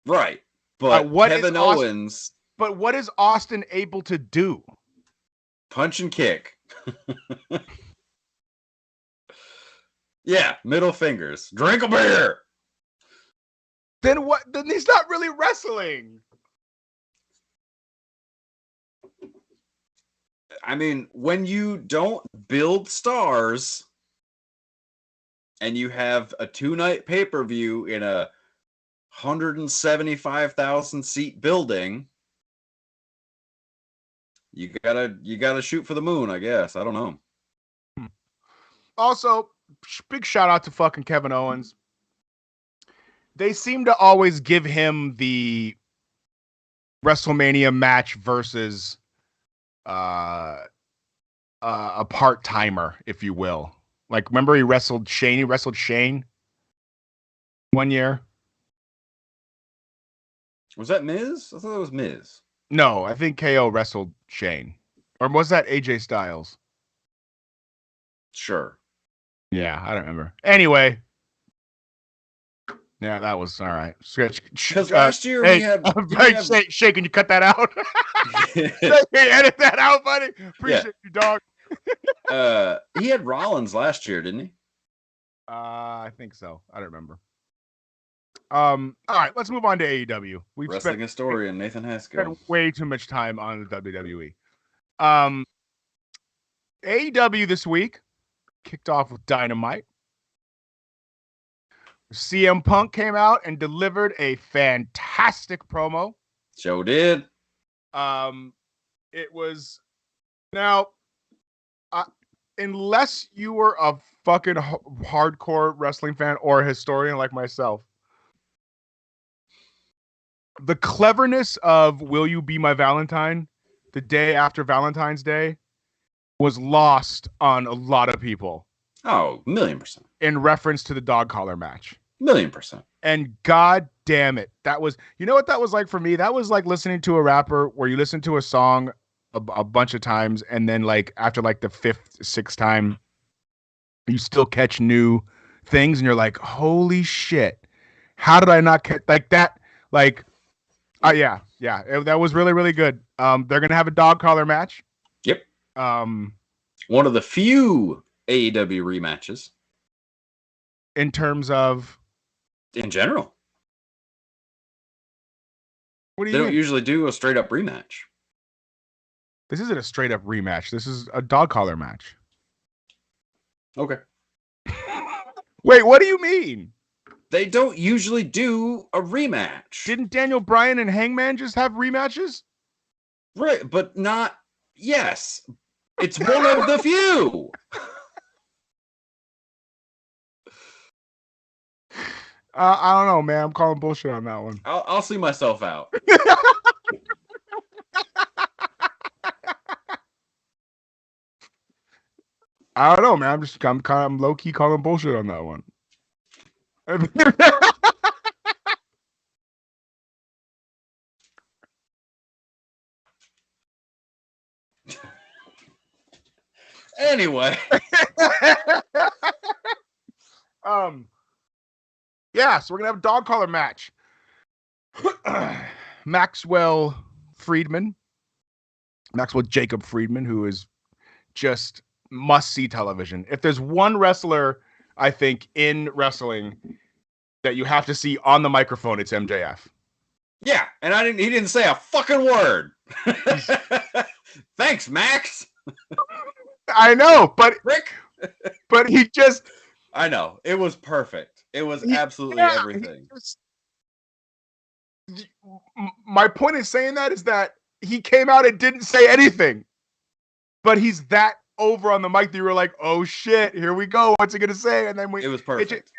Right. But Kevin Owens... But what is Austin able to do? Punch and kick. Yeah, middle fingers. Drink a beer. Then what? Then he's not really wrestling. I mean, when you don't build stars and you have a 2-night pay-per-view in a 175,000 seat building, you gotta shoot for the moon, I guess. I don't know. Also, big shout out to fucking Kevin Owens. They seem to always give him the WrestleMania match versus a part-timer, if you will. Like, remember he wrestled Shane? He wrestled Shane one year. Was that Miz? I thought that was Miz. No, I think KO wrestled Shane. Or was that AJ Styles? Sure. Yeah, I don't remember. Anyway. Yeah, that was all right. Because last year we had... Shay, can you cut that out? Edit that out, buddy. Appreciate you, dog. He had Rollins last year, didn't he? I think so. I don't remember. All right, let's move on to AEW. We've Wrestling historian Nathan Haskell spent way too much time on the WWE. AEW this week kicked off with Dynamite. CM Punk came out and delivered a fantastic promo. Joe did. It was now, unless you were a fucking hardcore wrestling fan or a historian like myself, the cleverness of "Will You Be My Valentine" the day after Valentine's Day was lost on a lot of people. Oh, 1,000,000%. In reference to the dog collar match. 1,000,000%. And god damn it. That was, you know what that was like for me? That was like listening to a rapper where you listen to a song a bunch of times, and then like after like the fifth, sixth time, you still catch new things, and you're like, holy shit, how did I not catch like that? Like, yeah, that was really, really good. They're gonna have a dog collar match. Yep. One of the few AEW rematches. In terms of, in general, what do you they mean? don't usually do a straight up rematch. This isn't a straight up rematch. This is a dog collar match. Okay. Wait, what do you mean? They don't usually do a rematch. Didn't Daniel Bryan and Hangman just have rematches? Right, but not. Yes, it's one of the few. I don't know, man. I'm calling bullshit on that one. I'll see myself out. I don't know, man. I'm low key calling bullshit on that one. Anyway. Yeah, so we're gonna have a dog collar match. Maxwell Jacob Friedman, who is just must-see television. If there's one wrestler, I think, in wrestling that you have to see on the microphone, it's MJF. Yeah, and he didn't say a fucking word. Thanks, Max. I know, but Rick. But he just, I know. It was perfect. It was absolutely everything. My point in saying that is that he came out and didn't say anything, but he's that over on the mic that you were like, oh shit, here we go. What's he gonna say? And then it was perfect. It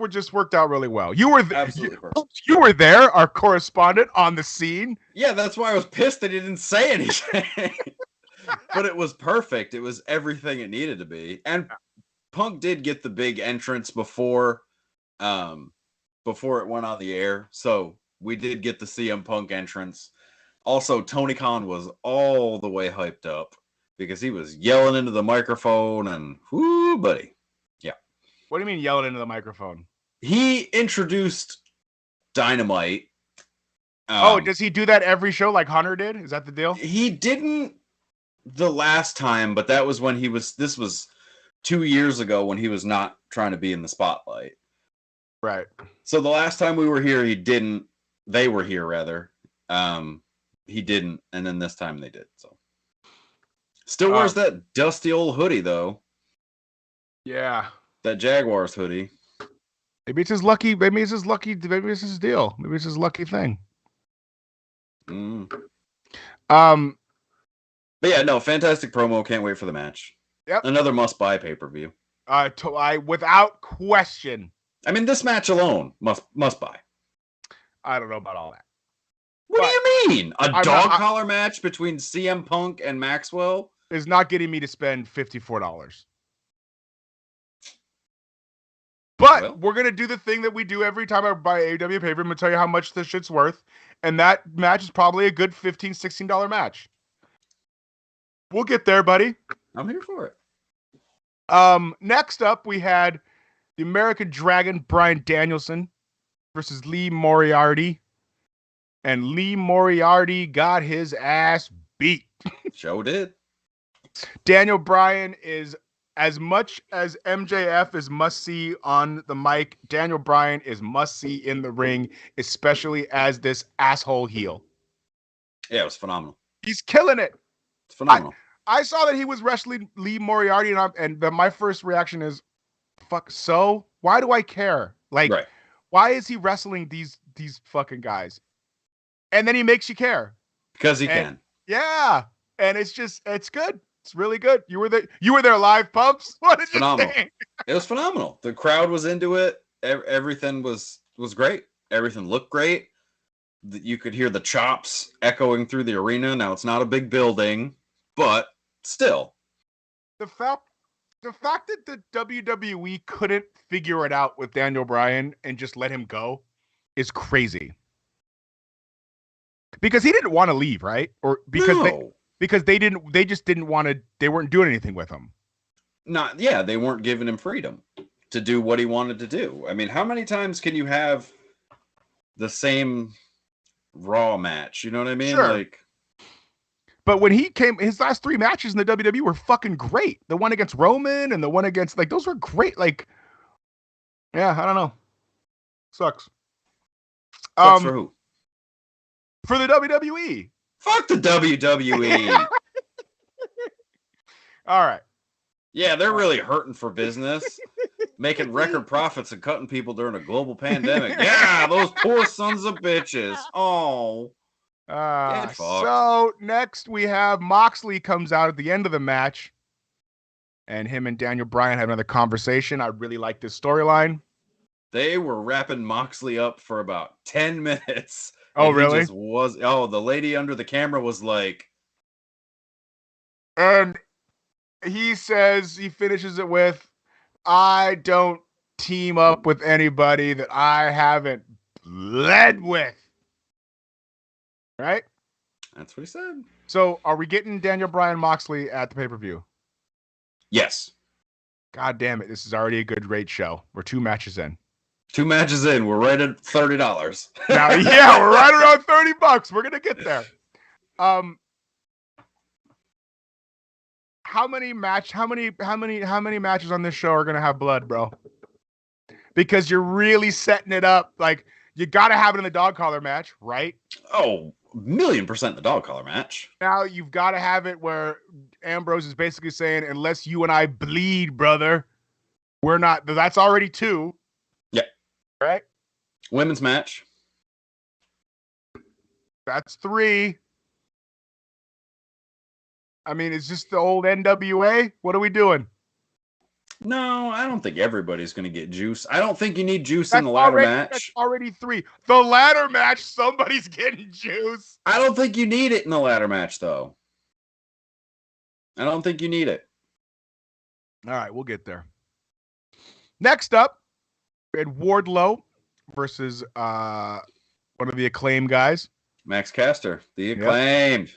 just worked out really well. You were absolutely perfect. You were there, our correspondent on the scene. Yeah, that's why I was pissed that he didn't say anything. But it was perfect. It was everything it needed to be. And Punk did get the big entrance before it went on the air. So we did get the CM Punk entrance. Also, Tony Khan was all the way hyped up because he was yelling into the microphone and whoo, buddy. Yeah. What do you mean yelling into the microphone? He introduced Dynamite. Does he do that every show like Hunter did? Is that the deal? He didn't the last time, but that was when this was 2 years ago when he was not trying to be in the spotlight. Right. So the last time we were here, he didn't. They were here, rather. He didn't, and then this time they did. So still wears that dusty old hoodie, though. Yeah. That Jaguars hoodie. Maybe it's his lucky. Maybe it's his lucky. Maybe it's his deal. Maybe it's his lucky thing. But yeah, no, fantastic promo. Can't wait for the match. Yep. Another must-buy pay-per-view. Without question. I mean, this match alone must buy. I don't know about all that. What do you mean? A dog collar match between CM Punk and Maxwell is not getting me to spend $54. But we're going to do the thing that we do every time I buy AEW paper. I'm going to tell you how much this shit's worth. And that match is probably a good $15, $16 match. We'll get there, buddy. I'm here for it. Next up, we had the American Dragon, Bryan Danielson versus Lee Moriarty. And Lee Moriarty got his ass beat. Sure did. Daniel Bryan is, as much as MJF is must-see on the mic, Daniel Bryan is must-see in the ring, especially as this asshole heel. Yeah, it was phenomenal. He's killing it. It's phenomenal. I saw that he was wrestling Lee Moriarty, and my first reaction is, fuck, so? Why do I care? Like, right. Why is he wrestling these fucking guys? And then he makes you care. Because he can. Yeah. And it's good. It's really good. You were there live, Pumps? What did phenomenal. You think? It was phenomenal. The crowd was into it. Everything was great. Everything looked great. You could hear the chops echoing through the arena. Now, it's not a big building, but still. The fact that the WWE couldn't figure it out with Daniel Bryan and just let him go is crazy. Because he didn't want to leave, right? Or because because they just didn't want to. They weren't doing anything with him. They weren't giving him freedom to do what he wanted to do. I mean, how many times can you have the same Raw match? You know what I mean? Sure. But when he came, his last 3 matches in the WWE were fucking great. The one against Roman and the one against, like, those were great. Like, yeah, I don't know. Sucks. Sucks for who? For the WWE. Fuck the WWE. All right. Yeah, they're really hurting for business, making record profits and cutting people during a global pandemic. Yeah, those poor sons of bitches. Oh. So next we have Moxley comes out at the end of the match, and him and Daniel Bryan have another conversation. I really like this storyline. They were wrapping Moxley up for about 10 minutes. Oh, really? The lady under the camera was like... And he says, he finishes it with, I don't team up with anybody that I haven't bled with. Right? That's what he said. So are we getting Daniel Bryan Moxley at the pay-per-view? Yes. God damn it. This is already a good rate show. We're 2 matches in. 2 matches in. We're right at $30. Now, yeah, we're right around $30. We're going to get there. How many matches on this show are going to have blood, bro? Because you're really setting it up. Like, you got to have it in the dog collar match, right? Oh, 1,000,000% the dog collar match. Now you've got to have it where Ambrose is basically saying, unless you and I bleed, brother, we're not. That's already 2. Yeah. Right? Women's match. That's 3. I mean, it's just the old NWA. What are we doing? No, I don't think everybody's going to get juice. I don't think you need juice in the ladder match. That's already 3. The ladder match, somebody's getting juice. I don't think you need it in the ladder match, though. I don't think you need it. All right, we'll get there. Next up, we had Wardlow versus one of the Acclaimed guys. Max Caster, the Acclaimed.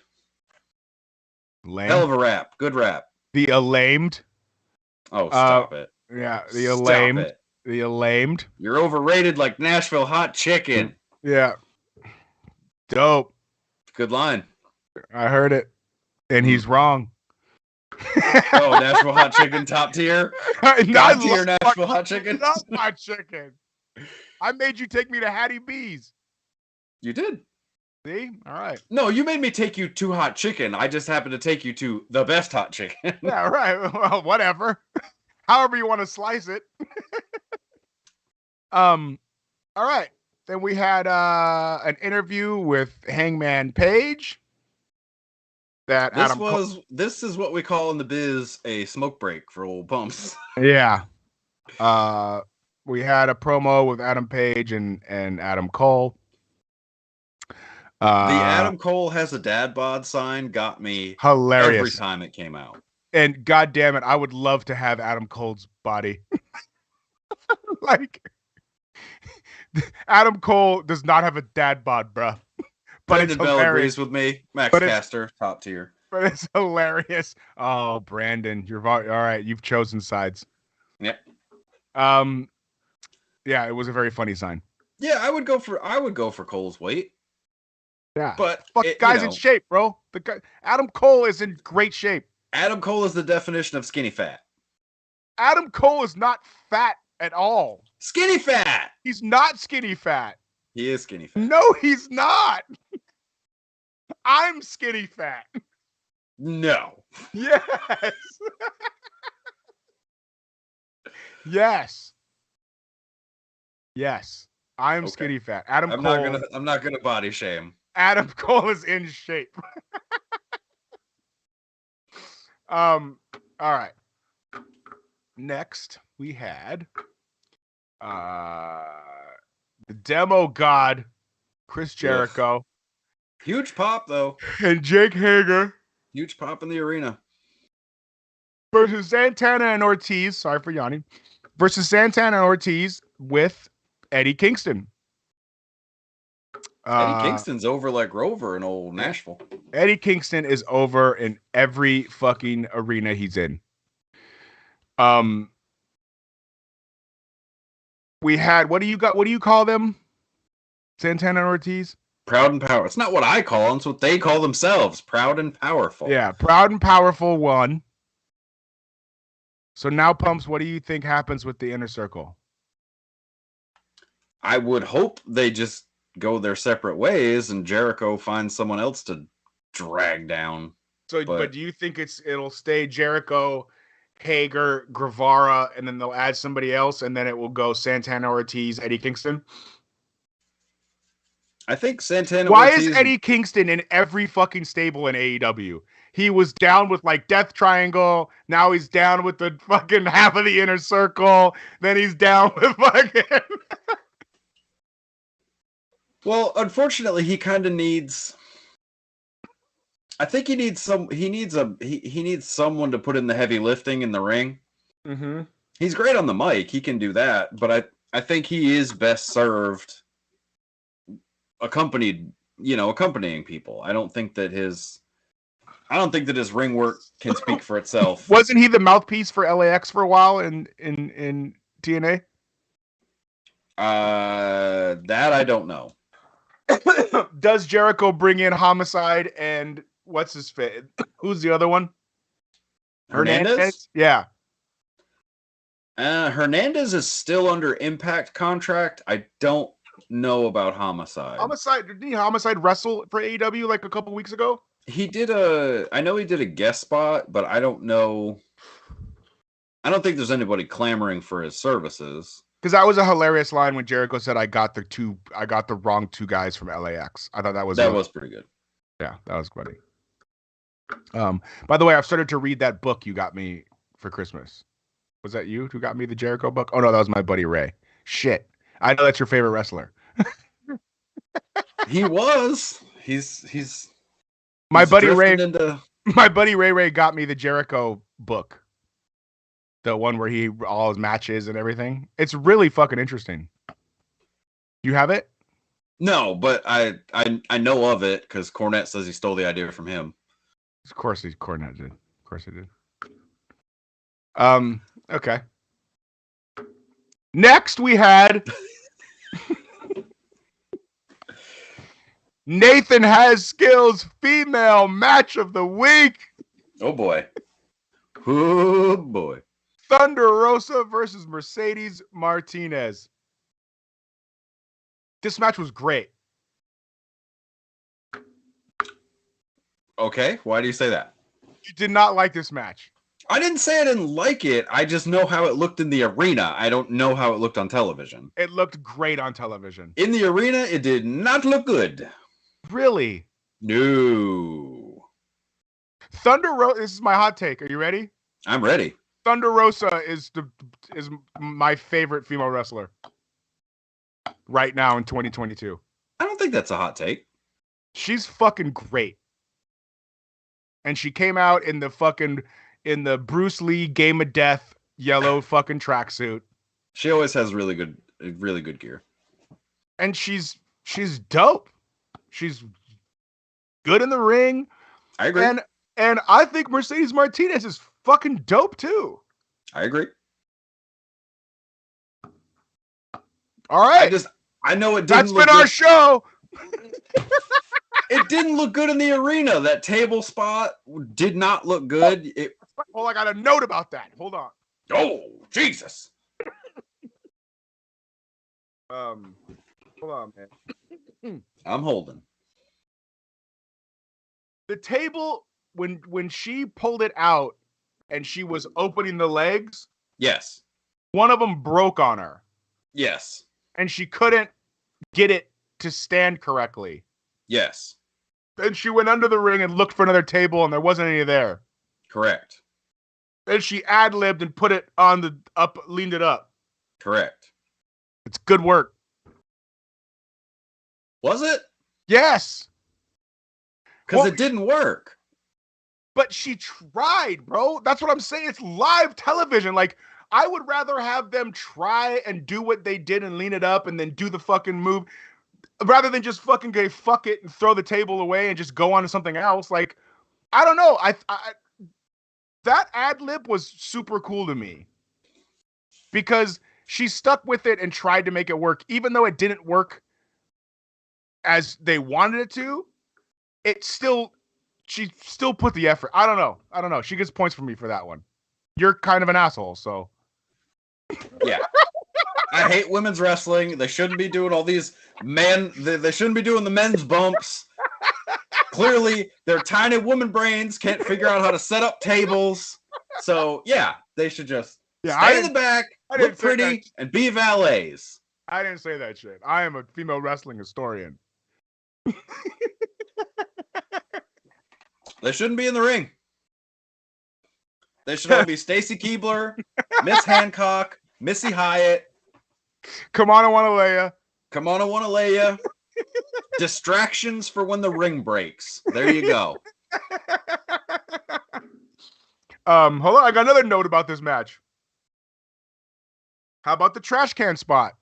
Lame. Hell of a rap. Good rap. The Alamed. Oh, stop it. Yeah, the Alamed. Stop it. The Alamed. You're overrated like Nashville hot chicken. Yeah. Dope. Good line. I heard it. And he's wrong. Oh, Nashville hot chicken top tier? Top tier Nashville hot chicken? I love hot chicken. I made you take me to Hattie B's. You did. See? All right. No, you made me take you to hot chicken. I just happened to take you to the best hot chicken. Yeah, right. Well, whatever. However you want to slice it. All right. Then we had an interview with Hangman Page. This is what we call in the biz a smoke break for old pumps. Yeah. We had a promo with Adam Page and Adam Cole. The Adam Cole has a dad bod sign got me hilarious every time it came out. And God damn it, I would love to have Adam Cole's body. Like, Adam Cole does not have a dad bod, bruh. But Brandon Bell agrees with me. Max Caster, top tier. But it's hilarious. Oh, Brandon, you're all right. You've chosen sides. Yep. Yeah, it was a very funny sign. Yeah, I would go for Cole's weight. Yeah, but guy's in shape, bro. Adam Cole is in great shape. Adam Cole is the definition of skinny fat. Adam Cole is not fat at all. Skinny fat. He's not skinny fat. He is skinny fat. No, he's not. I'm skinny fat. No. Yes. Yes. Yes. I'm skinny fat. I'm not gonna body shame. Adam Cole is in shape. All right. Next, we had the demo god, Chris Jericho. Ugh. Huge pop, though. And Jake Hager. Huge pop in the arena. Versus Santana and Ortiz. Sorry for yawning. Versus Santana and Ortiz with Eddie Kingston. Eddie Kingston's over like Rover in old Nashville. Eddie Kingston is over in every fucking arena he's in. We had, what do you call them? Santana and Ortiz? Proud and Power. It's not what I call them. It's what they call themselves. Proud and Powerful. Yeah, Proud and Powerful won. So now, Pumps, what do you think happens with the Inner Circle? I would hope they just go their separate ways and Jericho finds someone else to drag down. So, but do you think it'll stay Jericho, Hager, Guevara, and then they'll add somebody else, and then it will go Santana, Ortiz, Eddie Kingston? I think Santana. Why is Eddie Kingston in every fucking stable in AEW? He was down with like Death Triangle. Now he's down with the fucking half of the Inner Circle. Then he's down with fucking. Well, unfortunately, he kind of needs. I think he needs He needs someone to put in the heavy lifting in the ring. Mm-hmm. He's great on the mic. He can do that, but I think he is best served accompanying people. I don't think that his ring work can speak for itself. Wasn't he the mouthpiece for LAX for a while in TNA? That I don't know. Does Jericho bring in Homicide and what's his fit? Who's the other one? Hernandez? Yeah. Hernandez is still under Impact contract. I don't know about Homicide. Didn't Homicide wrestle for AEW like a couple weeks ago? I know he did a guest spot, but I don't know. I don't think there's anybody clamoring for his services. Because that was a hilarious line when Jericho said, I got the wrong two guys from LAX. I thought that was pretty good. Yeah, that was funny. By the way, I've started to read that book you got me for Christmas. Was that you who got me the Jericho book? Oh no, that was my buddy Ray. Shit. I know that's your favorite wrestler. He was. He's my buddy Ray. My buddy Ray got me the Jericho book. The one where all his matches and everything. It's really fucking interesting. You have it? No, but I know of it because Cornette says he stole the idea from him. Of course Cornette did. Of course he did. Okay. Next we had Nathan Has Skills female match of the week. Oh boy. Oh boy. Thunder Rosa versus Mercedes Martinez. This match was great. Okay, why do you say that? You did not like this match. I didn't say I didn't like it. I just know how it looked in the arena. I don't know how it looked on television. It looked great on television. In the arena, it did not look good. Really? No. Thunder Rosa. This is my hot take. Are you ready? I'm ready. Thunder Rosa is my favorite female wrestler right now in 2022. I don't think that's a hot take. She's fucking great. And she came out in the Bruce Lee Game of Death yellow fucking tracksuit. She always has really good gear. And she's dope. She's good in the ring. I agree. And I think Mercedes Martinez is fucking dope too. I agree. All right. I know it didn't. That's been our show. It didn't look good in the arena. That table spot did not look good. Well, I got a note about that. Hold on. Oh, Jesus. Hold on, man. I'm holding. The table, when she pulled it out and she was opening the legs, yes, one of them broke on her. Yes. And she couldn't get it to stand correctly. Yes. Then she went under the ring and looked for another table, and there wasn't any there. Correct. Then she ad-libbed and put it on the up, leaned it up. Correct. It's good work. Was it? Yes. Because it didn't work. But she tried, bro. That's what I'm saying. It's live television. Like, I would rather have them try and do what they did and lean it up and then do the fucking move. rather than just fucking go fuck it and throw the table away and just go on to something else. Like, I don't know. I that ad lib was super cool to me because she stuck with it and tried to make it work, even though it didn't work as they wanted it to. She still put the effort. I don't know. She gets points from me for that one. You're kind of an asshole, so. Yeah. I hate women's wrestling. They shouldn't be doing all these they shouldn't be doing the men's bumps. Clearly, their tiny woman brains can't figure out how to set up tables. So, yeah, they should just stay in the back, look pretty, and be valets. I didn't say that shit. I am a female wrestling historian. They shouldn't be in the ring. They should all be Stacy Keibler, Miss Hancock, Missy Hyatt. Come on, I want to lay ya. Come on, I want to lay ya. Distractions for when the ring breaks. There you go. Hold on. I got another note about this match. How about the trash can spot?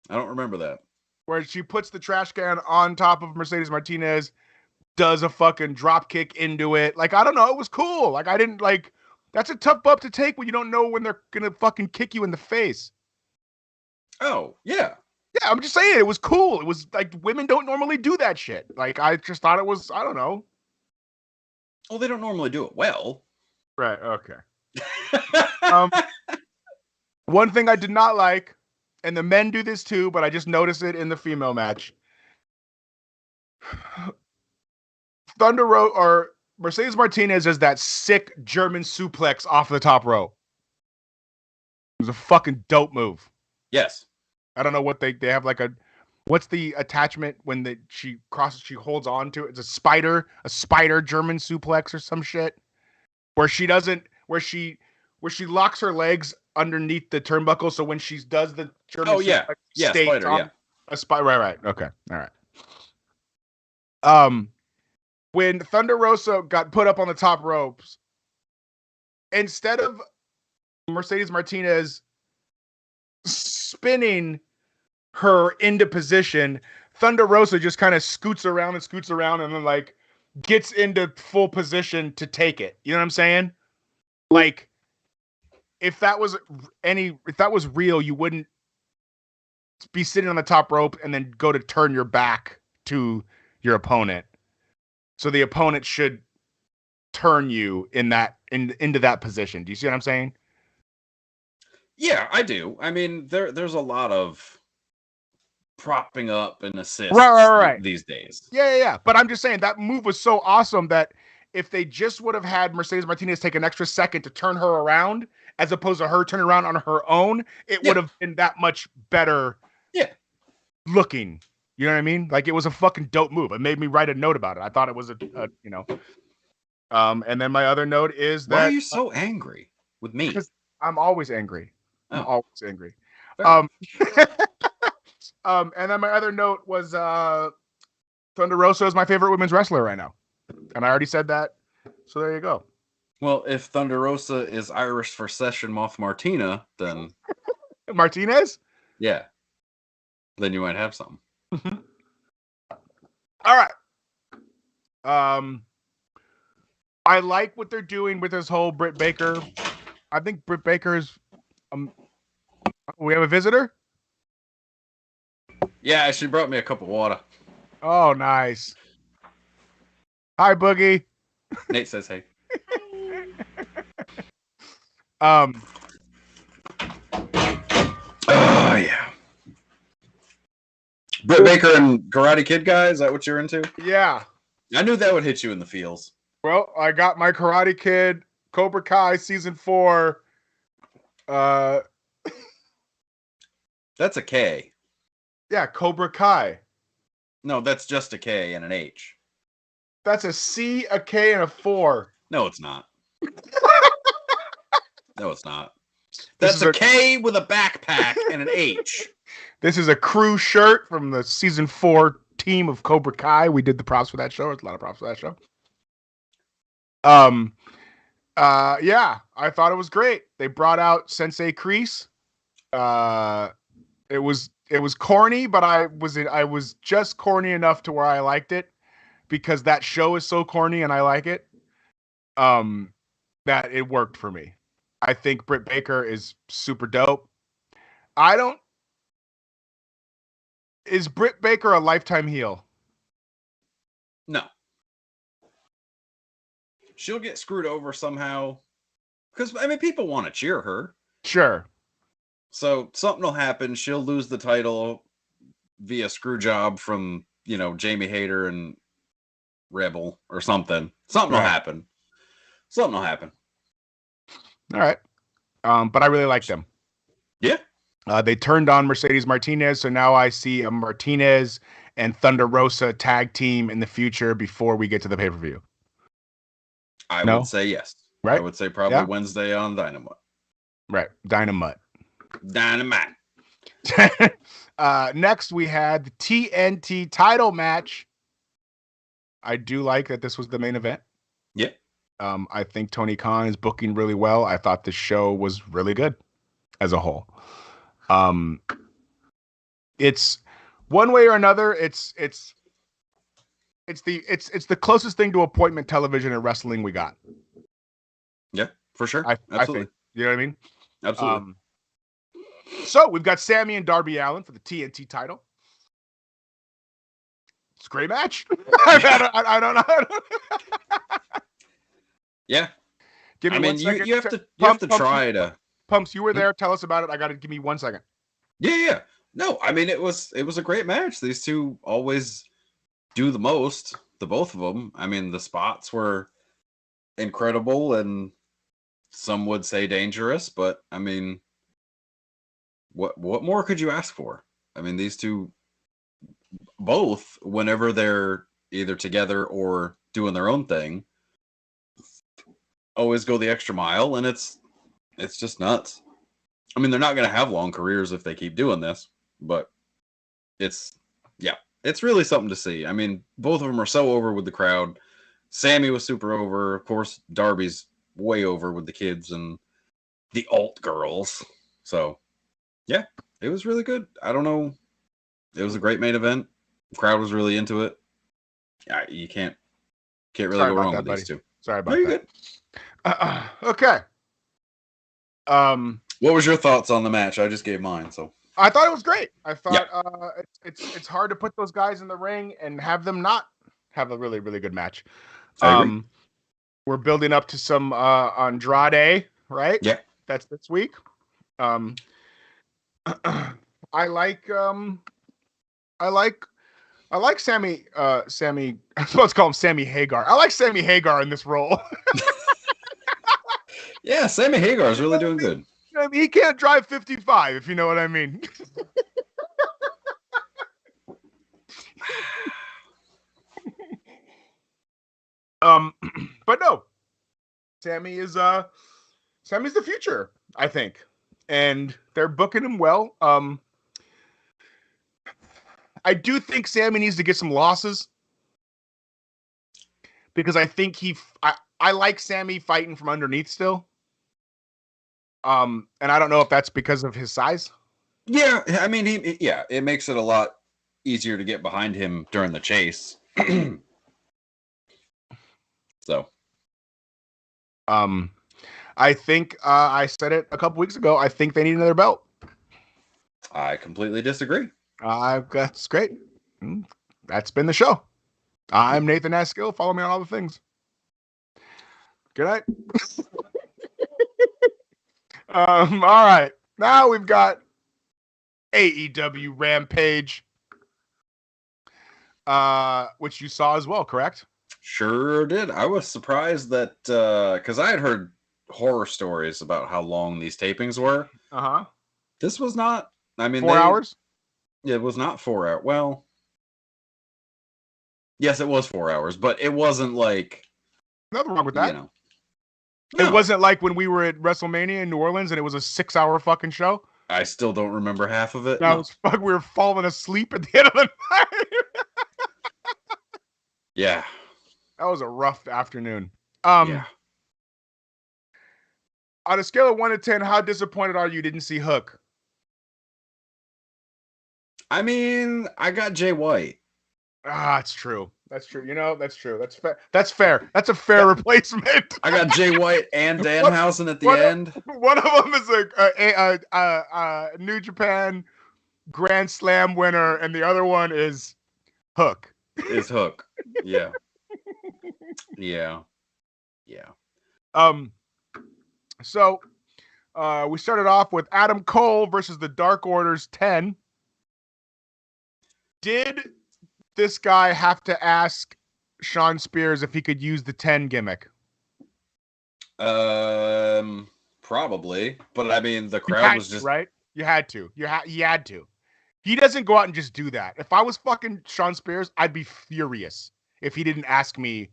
I don't remember that. Where she puts the trash can on top of Mercedes Martinez, does a fucking drop kick into it. Like, I don't know. It was cool. Like, I didn't like. That's a tough bump to take when you don't know when they're gonna fucking kick you in the face. Oh, yeah. Yeah, I'm just saying it was cool. It was like women don't normally do that shit. Like, I just thought it was, I don't know. Well, they don't normally do it well. Right, okay. One thing I did not like, and the men do this too, but I just noticed it in the female match. Thunder Rose or Mercedes Martinez does that sick German suplex off the top rope. It was a fucking dope move. Yes. I don't know what they have like what's the attachment when she holds on to it? It's a spider German suplex or some shit. Where she locks her legs underneath the turnbuckle, so when she does the German suplex, spider, on a spider. Right. Okay. All right. When Thunder Rosa got put up on the top ropes, instead of Mercedes Martinez spinning her into position, Thunder Rosa just kind of scoots around and then like gets into full position to take it. You know what I'm saying? Like, if that was real, you wouldn't be sitting on the top rope and then go to turn your back to your opponent. So the opponent should turn you into that position. Do you see what I'm saying? Yeah, I do. I mean, there's a lot of propping up and assists right. these days. Yeah. But I'm just saying that move was so awesome that if they just would have had Mercedes Martinez take an extra second to turn her around, as opposed to her turning around on her own, it would have been that much better looking. You know what I mean? Like, it was a fucking dope move. It made me write a note about it. I thought it was and then my other note is that... Why are you so angry with me? Because I'm always angry. I'm always angry. And then my other note was Thunder Rosa is my favorite women's wrestler right now. And I already said that. So there you go. Well, if Thunder Rosa is Irish for Session Moth Martina, then... Martinez? Yeah. Then you might have something. All right. I like what they're doing with this whole Britt Baker. I think Britt Baker is... we have a visitor? Yeah, she brought me a cup of water. Oh, nice. Hi, Boogie. Nate says hey. Oh, yeah. Britt Baker and Karate Kid guy, is that what you're into? Yeah. I knew that would hit you in the feels. Well, I got my Karate Kid, Cobra Kai season 4. That's a K. Yeah, Cobra Kai. No, that's just a K and an H. That's a C, a K, and a 4. No, it's not. No, it's not. That's a K with a backpack and an H. This is a crew shirt from the season 4 team of Cobra Kai. We did the props for that show. There's a lot of props for that show. Yeah, I thought it was great. They brought out Sensei Kreese. It was corny, but I was just corny enough to where I liked it because that show is so corny and I like it. That it worked for me. I think Britt Baker is super dope. Is Britt Baker a lifetime heel? No. She'll get screwed over somehow. Because, I mean, people want to cheer her. Sure. So something will happen. She'll lose the title via screw job from, Jamie Hayter and Rebel or something. Something will happen. Something will happen. All right. But I really like them. Yeah. They turned on Mercedes Martinez, so now I see a Martinez and Thunder Rosa tag team in the future before we get to the pay-per-view. I would say yes. Right? I would say probably Wednesday on Dynamite. Right. Dynamite. Next, we had the TNT title match. I do like that this was the main event. Yeah. I think Tony Khan is booking really well. I thought the show was really good as a whole. It's one way or another. It's the closest thing to appointment television and wrestling we got. Yeah, for sure. Absolutely. I think, you know what I mean? Absolutely. So we've got Sammy and Darby Allin for the TNT title. It's a great match. I don't know. Yeah. Give me 1 second. You have to try to. Pumps, you were there. Tell us about it. I got to give me 1 second. Yeah. No, I mean it was a great match. These two always do the most. The both of them. I mean the spots were incredible and some would say dangerous, but I mean, what more could you ask for? I mean these two both, whenever they're either together or doing their own thing, always go the extra mile, and it's just nuts. I mean, they're not going to have long careers if they keep doing this, but it's really something to see. I mean, both of them are so over with the crowd. Sammy was super over. Of course, Darby's way over with the kids and the alt girls. So, yeah, it was really good. I don't know. It was a great main event. The crowd was really into it. Yeah, you can't really go wrong with these two. Sorry about that. You're good. Okay. What was your thoughts on the match? I just gave mine, so I thought it was great. I thought it's hard to put those guys in the ring and have them not have a really, really good match. We're building up to some Andrade, right? Yeah. That's this week. I like Sammy. Let's call him Sammy Hagar. I like Sammy Hagar in this role. Yeah, Sammy Hagar is really doing good. I mean, he can't drive 55, if you know what I mean. But no, Sammy's the future, I think, and they're booking him well. I do think Sammy needs to get some losses because I think I like Sammy fighting from underneath still. And I don't know if that's because of his size. Yeah, I mean, it makes it a lot easier to get behind him during the chase. So, I think I said it a couple weeks ago. I think they need another belt. I completely disagree. That's great. That's been the show. I'm Nathan Askill. Follow me on all the things. Good night. All right. Now we've got AEW Rampage, which you saw as well, correct? Sure did. I was surprised that because I had heard horror stories about how long these tapings were. This was not. I mean, 4 hours. It was not 4 hours. Well, yes, it was 4 hours, but it wasn't like nothing wrong with that. No. It wasn't like when we were at WrestleMania in New Orleans and it was a 6-hour fucking show. I still don't remember half of it. We were falling asleep at the end of the night. Yeah. That was a rough afternoon. Yeah. On a scale of 1 to 10, how disappointed are you didn't see Hook? I mean, I got Jay White. Ah, it's true. That's true. You know, that's true. That's fair. That's fair. That's a fair replacement. I got Jay White and Danhausen at the end. One of them is a New Japan Grand Slam winner, and the other one is Hook. Is Hook. Yeah. Yeah. Yeah. So we started off with Adam Cole versus the Dark Order's 10. Did this guy have to ask Sean Spears if he could use the 10 gimmick? Probably, but I mean, the crowd was just right. You had to. He had to. He doesn't go out and just do that. If I was fucking Sean Spears, I'd be furious if he didn't ask me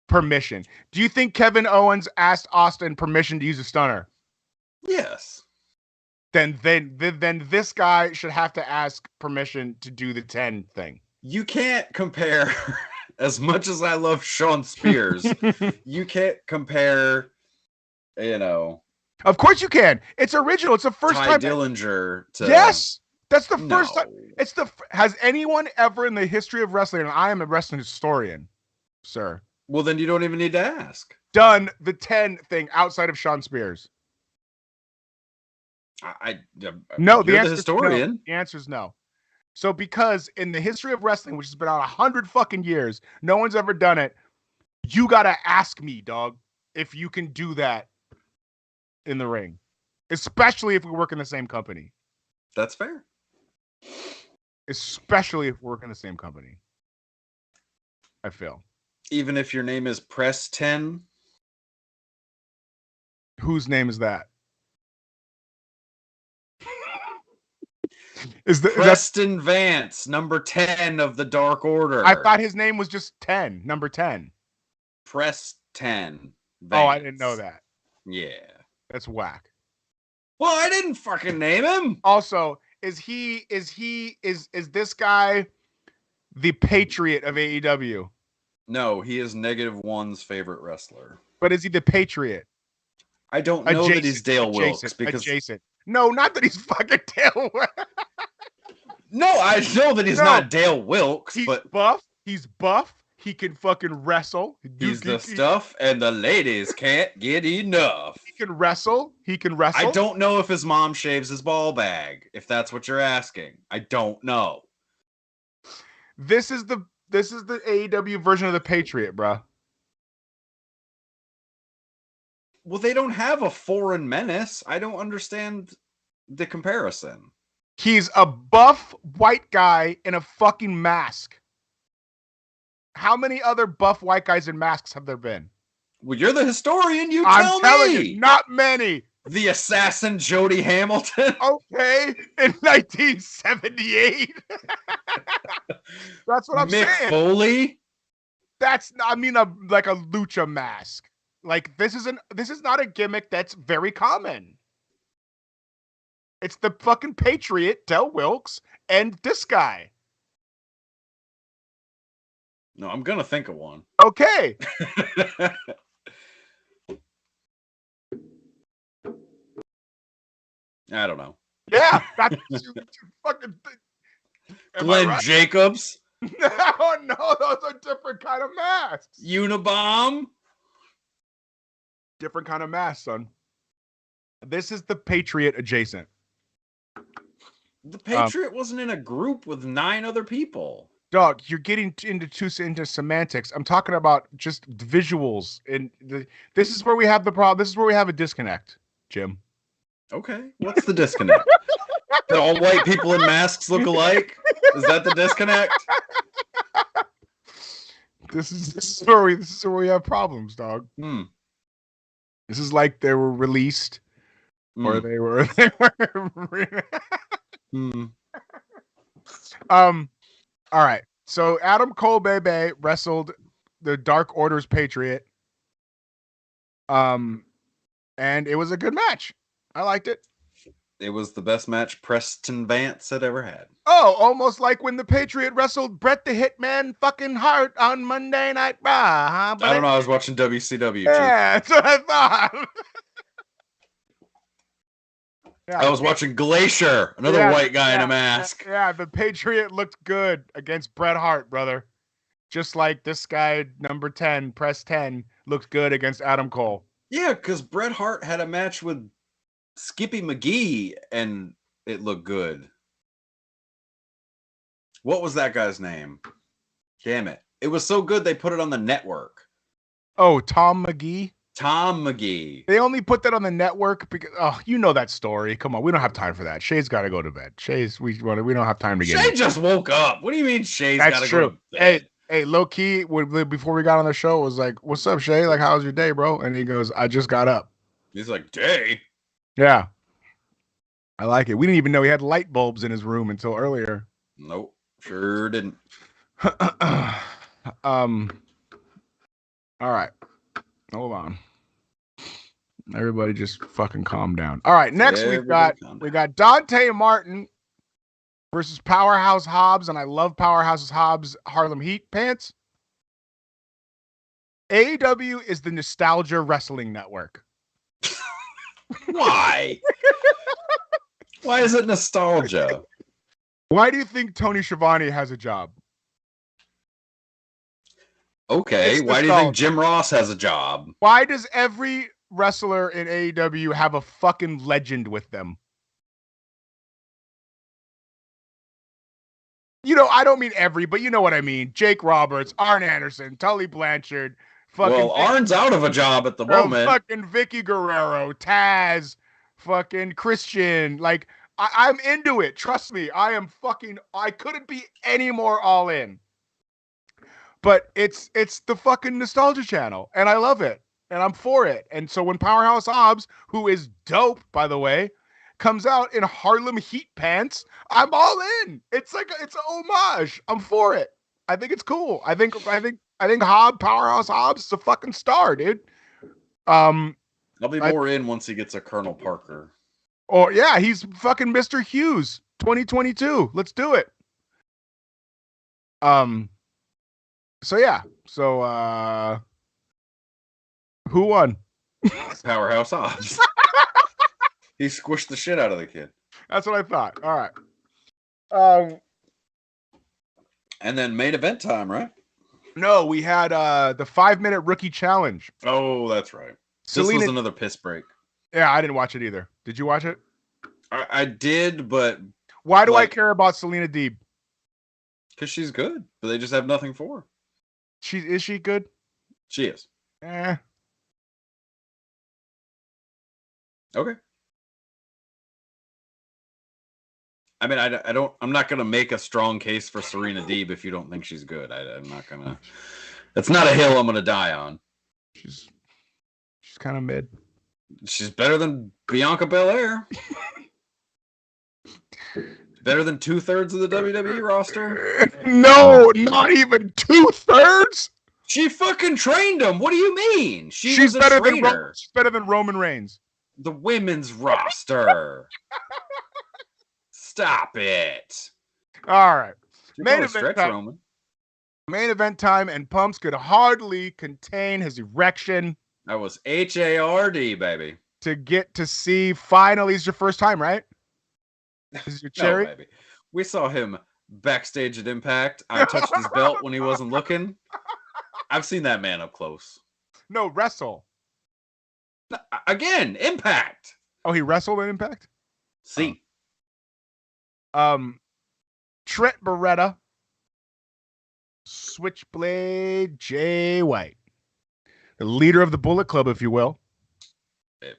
permission. Do you think Kevin Owens asked Austin permission to use a stunner? Yes. Then this guy should have to ask permission to do the 10 thing. You can't compare. As much as I love Sean Spears, you can't compare. You know. Of course you can. It's original. It's the first Ty time. Dillinger. Yes. That's the first time. Has anyone ever in the history of wrestling, and I am a wrestling historian, sir. Well, then you don't even need to ask. Done the 10 thing outside of Sean Spears. No, the answer historian. No. The answer is no. So because in the history of wrestling, which has been on 100 fucking years, no one's ever done it. You gotta ask me, dog, if you can do that in the ring, especially if we work in the same company. That's fair. Especially if we work in the same company. I feel. Even if your name is Press 10. Whose name is that? Is Preston Vance, number 10 of the Dark Order. I thought his name was just 10, number 10. Press 10. Vance. Oh, I didn't know that. Yeah. That's whack. Well, I didn't fucking name him. Also, is this guy the Patriot of AEW? No, he is -1's favorite wrestler. But is he the Patriot? I don't know that he's Dale Wilkes because adjacent. No, not that he's fucking Dale Wilkes. No, I know that he's not Dale Wilkes, he's but buff. He's buff. He can fucking wrestle. He's the stuff, and the ladies can't get enough. He can wrestle. I don't know if his mom shaves his ball bag, if that's what you're asking. I don't know. This is the AEW version of the Patriot, bro. Well, they don't have a foreign menace. I don't understand the comparison. He's a buff white guy in a fucking mask. How many other buff white guys in masks have there been? Well, you're the historian. I'm telling you, not many. The assassin Jody Hamilton. Okay, in 1978. That's what I'm Mick saying. Foley. Like a lucha mask. Like this is not a gimmick that's very common. It's the fucking Patriot, Del Wilkes, and this guy. No, I'm gonna think of one. Okay. I don't know. Yeah, that's fucking. Glenn right? Jacobs. No, those are different kind of masks. Unabomb. Different kind of mask, son. This is the Patriot adjacent. The Patriot wasn't in a group with 9 other people. Dog, you're getting into semantics. I'm talking about just visuals. This is where we have the problem. This is where we have a disconnect, Jim. Okay, what's the disconnect? That all white people in masks look alike? Is that the disconnect? This is where we have problems, dog. This is like they were released, or they were. All right. So Adam Cole Bebe wrestled the Dark Order's Patriot. And it was a good match. I liked it. It was the best match Preston Vance had ever had. Oh, almost like when the Patriot wrestled Bret the Hitman fucking Hart on Monday Night Raw, huh? But I don't know. I was watching WCW. Yeah, that's what I thought. Yeah, I was watching Glacier, another white guy in a mask. Yeah, the Patriot looked good against Bret Hart, brother. Just like this guy, number 10, press 10, looked good against Adam Cole. Yeah, because Bret Hart had a match with Skippy McGee, and it looked good. What was that guy's name? Damn it. It was so good they put it on the network. Oh, Tom McGee? Tom McGee. They only put that on the network because you know that story. Come on, we don't have time for that. Shay's got to go to bed. We don't have time to get. Shay just woke up. What do you mean Shay's got to go to bed? Hey, low key, before we got on the show, it was like, "What's up, Shay? Like, how's your day, bro?" And he goes, "I just got up." He's like, "Day." Yeah, I like it. We didn't even know he had light bulbs in his room until earlier. Nope, sure didn't. All right. Hold on. Everybody just fucking calm down. All right, next we got Dante Martin versus Powerhouse Hobbs, and I love Powerhouse Hobbs Harlem Heat pants. AEW is the nostalgia wrestling network. Why? Why is it nostalgia? Why do you think Tony Schiavone has a job? Okay, why do you think Jim Ross has a job? Why does every wrestler in AEW have a fucking legend with them? You know, I don't mean every, but you know what I mean. Jake Roberts, Arn Anderson, Tully Blanchard. Arn's out of a job at the moment. Fucking Vicky Guerrero, Taz, fucking Christian. Like, I'm into it. Trust me. I couldn't be any more all in. But it's the fucking nostalgia channel, and I love it, and I'm for it. And so when Powerhouse Hobbs, who is dope, by the way, comes out in Harlem Heat pants, I'm all in. It's an homage. I'm for it. I think it's cool. I think Powerhouse Hobbs is a fucking star, dude. I'll be more in once he gets a Colonel Parker. Oh yeah, he's fucking Mr. Hughes 2022. Let's do it. So yeah. So who won? Powerhouse Hobbs. He squished the shit out of the kid. That's what I thought. All right. And then main event time, right? No, we had the 5-minute rookie challenge. Oh, that's right. This was another piss break. Yeah, I didn't watch it either. Did you watch it? I did, but why do I care about Selena Deeb? Because she's good, but they just have nothing for her. Is she good? She is. Okay. I mean, I'm not gonna make a strong case for Serena Deeb if you don't think she's good. I'm not gonna. That's not a hill I'm gonna die on. She's kind of mid. She's better than Bianca Belair. Better than 2/3 of the WWE roster. No, not even 2/3. She fucking trained him. What do you mean? She's better than Roman Reigns. The women's roster. Stop it. All right. Main event time. Roman. Main event time, and Pumps could hardly contain his erection. That was HARD, baby. To get to see finally, it's your first time, right? This is your cherry? No, baby. We saw him backstage at Impact. I touched his belt when he wasn't looking. I've seen that man up close. No, wrestle. Again, Impact. Oh, he wrestled at Impact? See. Trent Beretta. Switchblade Jay White. The leader of the Bullet Club, if you will.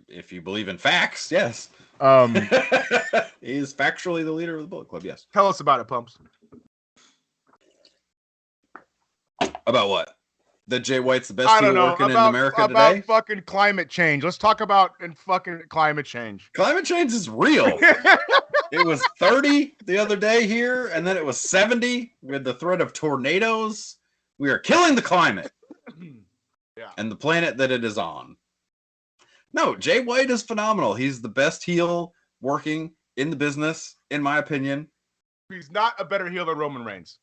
If you believe in facts, yes. He is factually the leader of the Bullet Club, yes. Tell us about it, Pumps. About what? That Jay White's the best heel working in America today? About fucking climate change. Let's talk about fucking climate change. Climate change is real. It was 30 the other day here, and then it was 70 with the threat of tornadoes. We are killing the climate. Yeah. And the planet that it is on. No, Jay White is phenomenal. He's the best heel working in the business, in my opinion. He's not a better heel than Roman Reigns.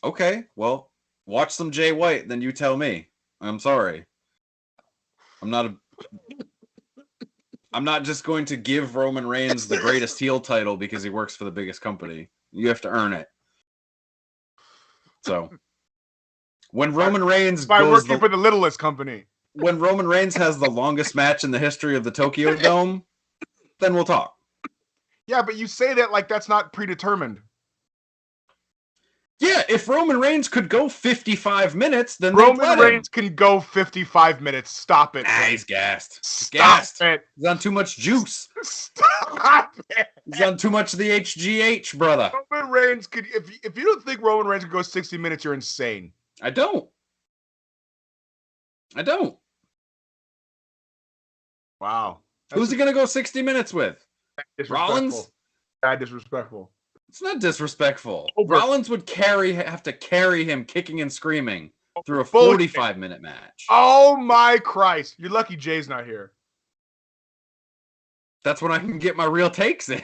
Okay, well, watch some Jay White, then you tell me. I'm sorry. I'm not a... I'm not just going to give Roman Reigns the greatest heel title because he works for the biggest company. You have to earn it. So when Roman Reigns by goes working for the littlest company, when Roman Reigns has the longest match in the history of the Tokyo Dome, then we'll talk. Yeah, but you say that like that's not predetermined. Yeah, if Roman Reigns could go 55 minutes, then Roman Reigns can go 55 minutes. Stop it. Nah, he's gassed. Stop it. He's on too much juice. Stop it. He's on too much of the HGH, brother. Roman Reigns could. If you don't think Roman Reigns could go 60 minutes, you're insane. I don't. Wow. Who's he gonna go 60 minutes with? Rollins? Disrespectful. It's not disrespectful. Rollins would have to carry him kicking and screaming through a 45-minute match. Oh my Christ. You're lucky Jay's not here. That's when I can get my real takes in.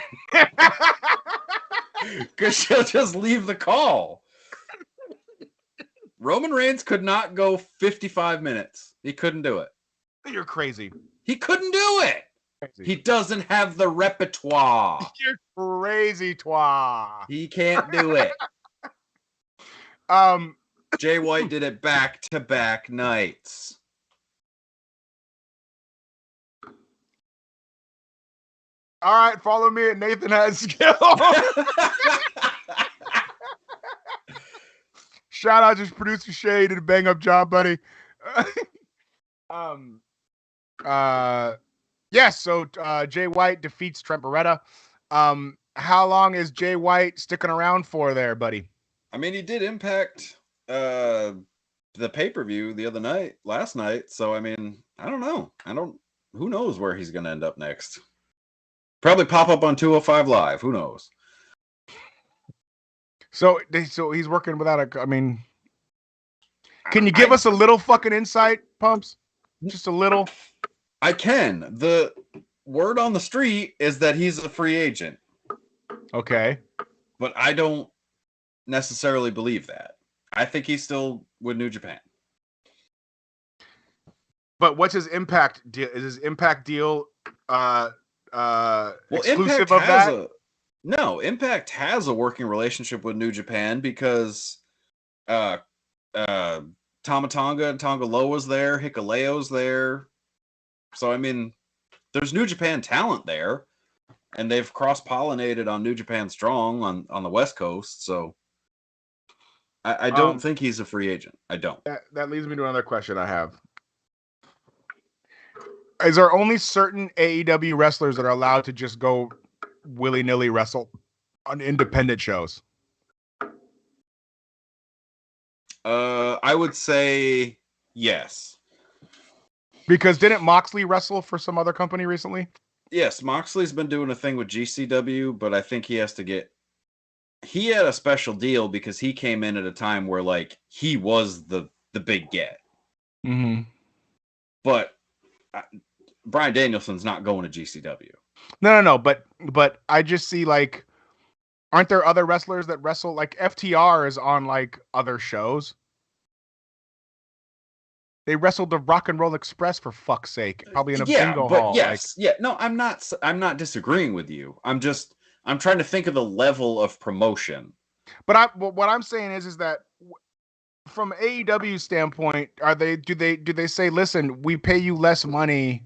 Because she'll just leave the call. Roman Reigns could not go 55 minutes. He couldn't do it. You're crazy. He couldn't do it. He doesn't have the repertoire. You're crazy, twa. He can't do it. Jay White did it back-to-back nights. All right, follow me at Nathan Has Skill. Shout out to producer Shay, you did a bang up job, buddy. Yes, so Jay White defeats Trent Beretta. How long is Jay White sticking around for there, buddy? I mean, he did Impact the pay-per-view last night. So, I mean, I don't know. Who knows where he's going to end up next? Probably pop up on 205 Live. Who knows? So he's working without can you give us a little fucking insight, Pumps? Just a little? I can. The word on the street is that he's a free agent. Okay. But I don't necessarily believe that. I think he's still with New Japan. But what's his Impact deal? Is his Impact deal exclusive Impact of that? No, Impact has a working relationship with New Japan because Tama Tonga and Tonga Loa's there, Hikaleo's there. So, I mean, there's New Japan talent there, and they've cross-pollinated on New Japan Strong on the West Coast, so I don't think he's a free agent. I don't. That leads me to another question I have. Is there only certain AEW wrestlers that are allowed to just go willy-nilly wrestle on independent shows? I would say yes. Because didn't Moxley wrestle for some other company recently? Yes, Moxley's been doing a thing with GCW, but I think he had a special deal because he came in at a time where like he was the big get. Mm-hmm. But Bryan Danielson's not going to GCW. No. But I just see like, aren't there other wrestlers that wrestle? Like FTR is on like other shows. They wrestled the Rock and Roll Express for fuck's sake, probably in a bingo hall. Yes, no, I'm not disagreeing with you. I'm trying to think of the level of promotion. But what I'm saying is that from AEW standpoint, do they say, listen, we pay you less money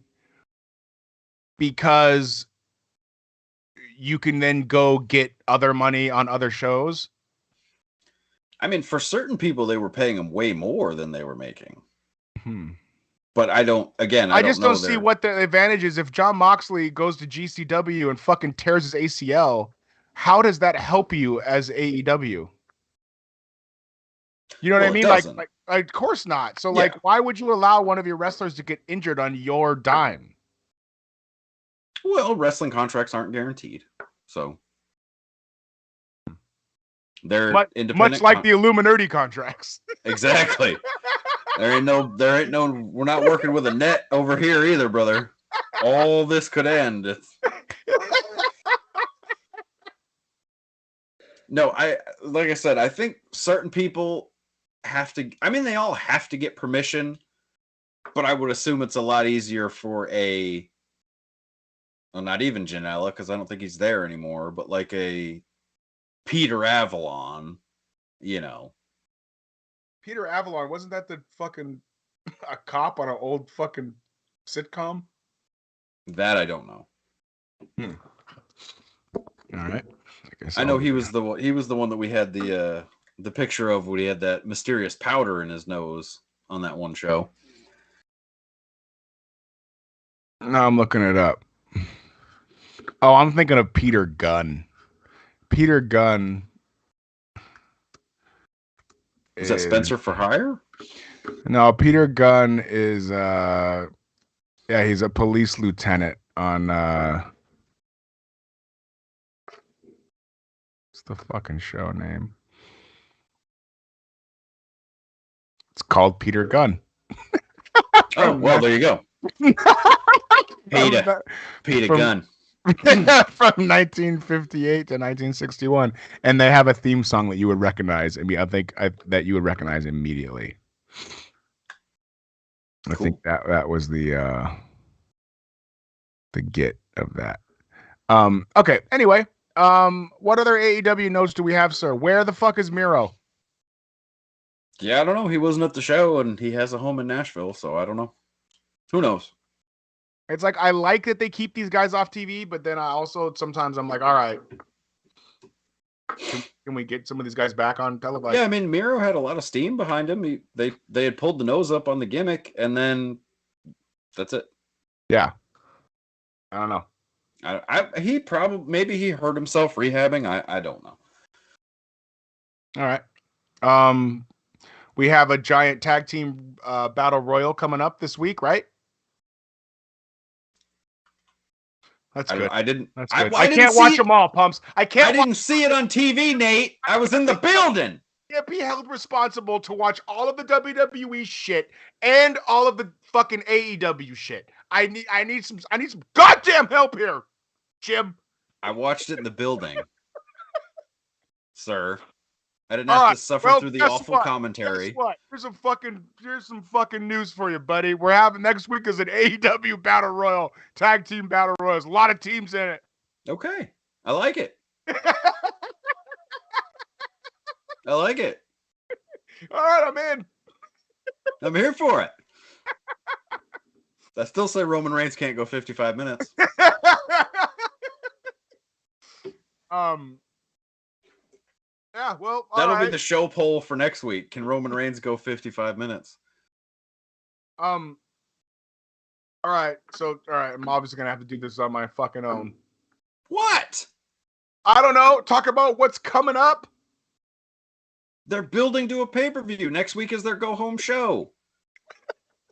because you can then go get other money on other shows? I mean, for certain people, they were paying them way more than they were making. But I don't see what the advantage is. If Jon Moxley goes to GCW and fucking tears his ACL, how does that help you as AEW? You know what I mean? Like, of course not. So, like, why would you allow one of your wrestlers to get injured on your dime? Well, wrestling contracts aren't guaranteed, so they're independent. Much like the Illuminerdi contracts. Exactly. There ain't no. We're not working with a net over here either, brother. All this could end. No, like I said, I think certain people have to. I mean, they all have to get permission, but I would assume it's a lot easier for a well, not even Janela, because I don't think he's there anymore, but like a Peter Avalon, you know. Peter Avalon, wasn't that the fucking a cop on an old fucking sitcom? That I don't know. All right. I know he was the one that we had the picture of when he had that mysterious powder in his nose on that one show. No, I'm looking it up. Oh, I'm thinking of Peter Gunn. Peter Gunn. Is that Spencer for Hire? No, Peter Gunn is he's a police lieutenant on what's the fucking show name? It's called Peter Gunn. Oh, well, there you go. Peter Gunn. From 1958 to 1961, and they have a theme song that you would recognize. I think that you would recognize immediately. Cool. I think that was the get of that. Okay. Anyway, what other AEW notes do we have, sir? Where the fuck is Miro? Yeah, I don't know. He wasn't at the show, and he has a home in Nashville, so I don't know. Who knows? It's like, I like that they keep these guys off TV, but then I also sometimes I'm like, all right, can we get some of these guys back on television? Yeah, I mean, Miro had a lot of steam behind him. They had pulled the nose up on the gimmick, and then that's it. Yeah, I don't know. He probably maybe he hurt himself rehabbing. I don't know. All right. We have a giant tag team battle royal coming up this week, right? That's good. I didn't. That's good. I can't watch them all, Pumps. I didn't see it on TV, Nate. I was in the building. Yeah, be held responsible to watch all of the WWE shit and all of the fucking AEW shit. I need some goddamn help here, Jim. I watched it in the building, sir. I didn't have to suffer through the awful commentary. Guess what? Here's some fucking news for you, buddy. We're having next week is an AEW Battle Royal, tag team Battle Royals. A lot of teams in it. Okay. I like it. I like it. All right, I'm in. I'm here for it. I still say Roman Reigns can't go 55 minutes. Yeah, well, that'll be the show poll for next week. Can Roman Reigns go 55 minutes? All right. So, all right, I'm obviously gonna have to do this on my fucking own. What? I don't know. Talk about what's coming up. They're building to a pay-per-view. Next week is their go-home show.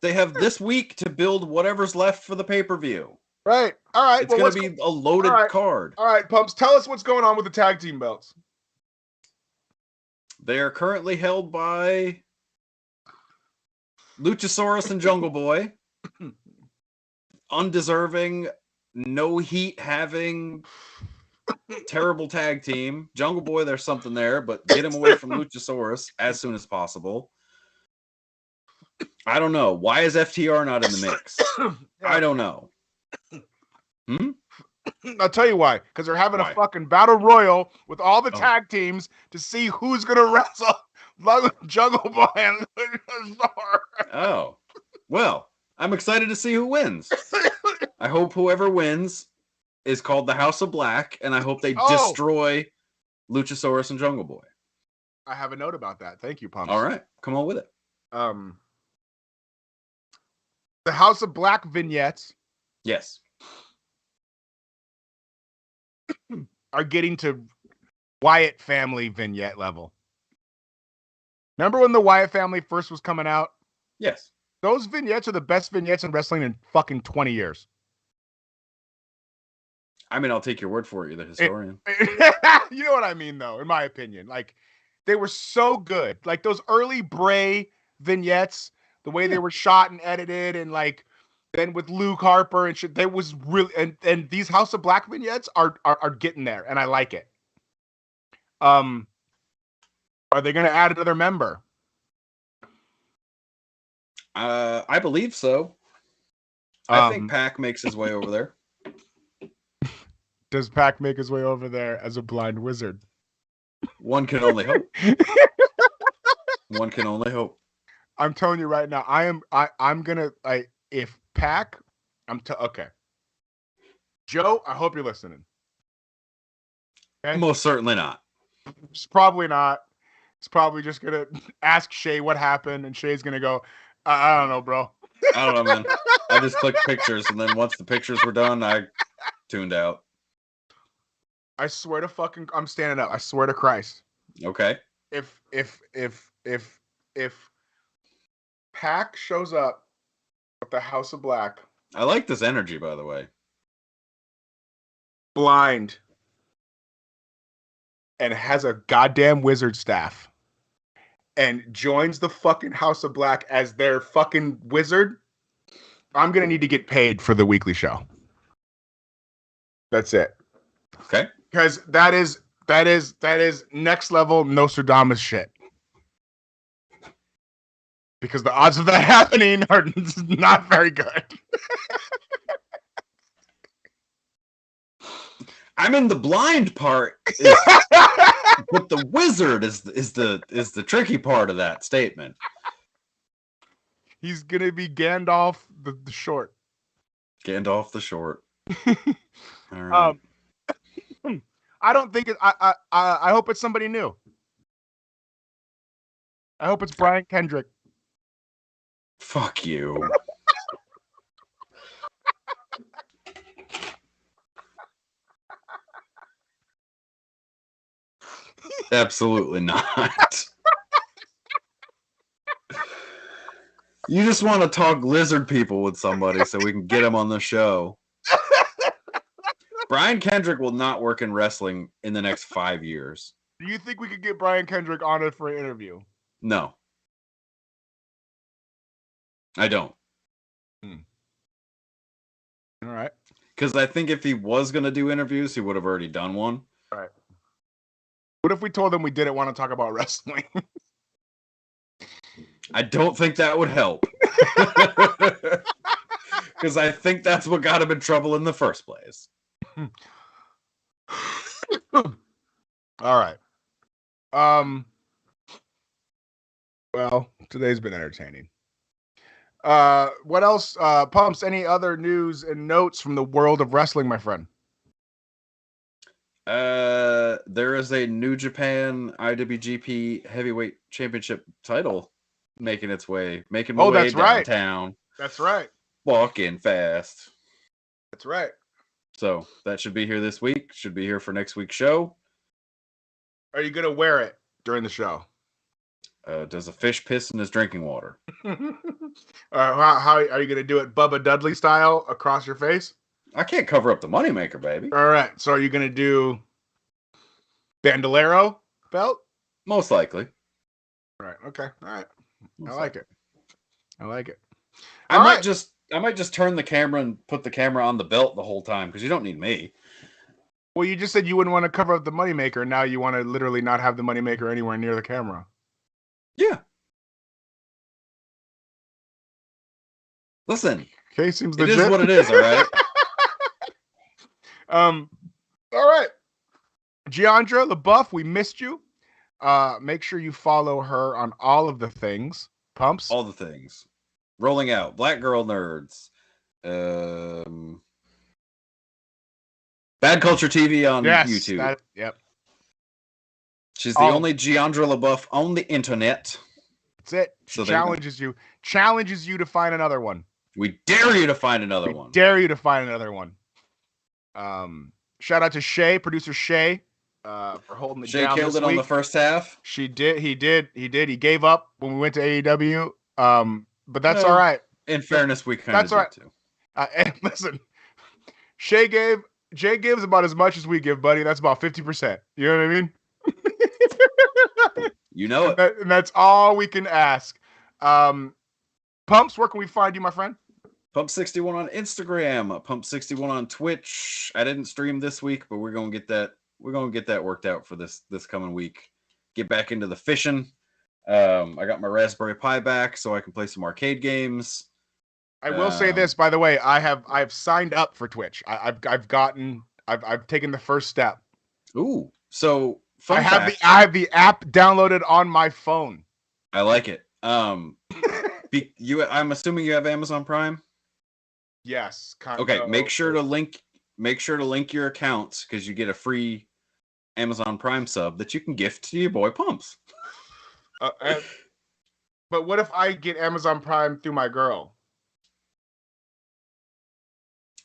They have this week to build whatever's left for the pay-per-view. Right. All right. It's going to be a loaded card. All right, Pumps. Tell us what's going on with the tag team belts. They are currently held by Luchasaurus and Jungle Boy. Undeserving, no heat having, terrible tag team. Jungle Boy, there's something there, but get him away from Luchasaurus as soon as possible. I don't know. Why is FTR not in the mix? I don't know. I'll tell you why. Because they're having a fucking battle royal with all the tag teams to see who's going to wrestle Jungle Boy and Luchasaurus. Oh. Well, I'm excited to see who wins. I hope whoever wins is called the House of Black, and I hope they destroy Luchasaurus and Jungle Boy. I have a note about that. Thank you, Pumps. All right. Come on with it. The House of Black vignettes. Yes. Are getting to Wyatt family vignette level. Remember when the Wyatt family first was coming out? Yes. Those vignettes are the best vignettes in wrestling in fucking 20 years. I mean, I'll take your word for it. You're the historian. You know what I mean, though, in my opinion. Like, they were so good. Like, those early Bray vignettes, the way they were shot and edited, and like, then with Luke Harper and shit, they was really, and these House of Black vignettes are getting there, and I like it. Are they going to add another member? I believe so. I think Pac makes his way over there. Does Pac make his way over there as a blind wizard? One can only hope. One can only hope. I'm telling you right now, I'm gonna if Pac, okay. Joe, I hope you're listening. Okay? Most certainly not. It's probably not. He's probably just gonna ask Shay what happened, and Shay's gonna go, I don't know, bro. I don't know, man. I just clicked pictures, and then once the pictures were done, I tuned out. I swear to fucking, I'm standing up. I swear to Christ. Okay. If Pac shows up at the House of Black, I like this energy, by the way. blind, and has a goddamn wizard staff, and joins the fucking House of Black as their fucking wizard, I'm gonna need to get paid for the weekly show. That's it. Okay. Because that is next level Nostradamus shit. Because the odds of that happening are not very good. I'm in the blind part, but the wizard is the tricky part of that statement. He's gonna be Gandalf the short. Gandalf the short. All right. I don't think it. I hope it's somebody new. I hope it's Brian Kendrick. Fuck you. Absolutely not. You just want to talk lizard people with somebody so we can get them on the show. Brian Kendrick will not work in wrestling in the next 5 years. Do you think we could get Brian Kendrick on it for an interview? No. I don't. All right. Because I think if he was going to do interviews, he would have already done one. All right. What if we told him we didn't want to talk about wrestling? I don't think that would help. Because I think that's what got him in trouble in the first place. All right. Well, today's been entertaining. What else? Pumps, any other news and notes from the world of wrestling, my friend? There is a New Japan IWGP Heavyweight Championship title making its way that's downtown. Right. That's right. Walking fast. That's right. So that should be here this week. Should be here for next week's show. Are you gonna wear it during the show? Does a fish piss in his drinking water? How are you gonna do it, Bubba Dudley style, across your face? I can't cover up the moneymaker, baby. All right. So are you gonna do bandolero belt? Most likely. All right. Okay. All right. I like it. I might just turn the camera and put the camera on the belt the whole time because you don't need me. Well, you just said you wouldn't want to cover up the moneymaker, and now you want to literally not have the moneymaker anywhere near the camera. Yeah. Listen. Okay, seems legit. It is what it is, all right? All right. Giandra LaBeouf, we missed you. Make sure you follow her on all of the things. Pumps. All the things. Rolling Out, Black Girl Nerds, Bad Culture TV on YouTube. Yep. She's the only Giandra LaBeouf on the internet. That's it. She challenges you to find another one. We dare you to find another one. Dare you to find another one. Shout out to Shay, producer Shay, for holding it down. Shay killed it on the first half. He did. He gave up when we went to AEW. But that's all right. In fairness, we kind of did too. And listen, Jay gives about as much as we give, buddy. That's about 50%. You know what I mean? You know it. And that's all we can ask. Pumps, where can we find you, my friend? Pump61 on Instagram, Pump61 on Twitch. I didn't stream this week, but we're gonna get that. We're gonna get that worked out for this coming week. Get back into the fishing. I got my Raspberry Pi back, so I can play some arcade games. I will say this, by the way. I've signed up for Twitch. I've gotten I've taken the first step. Ooh, so I have the app downloaded on my phone. I like it. I'm assuming you have Amazon Prime. Yes. Okay, make sure to link your accounts because you get a free Amazon Prime sub that you can gift to your boy Pumps. But what if I get Amazon Prime through my girl?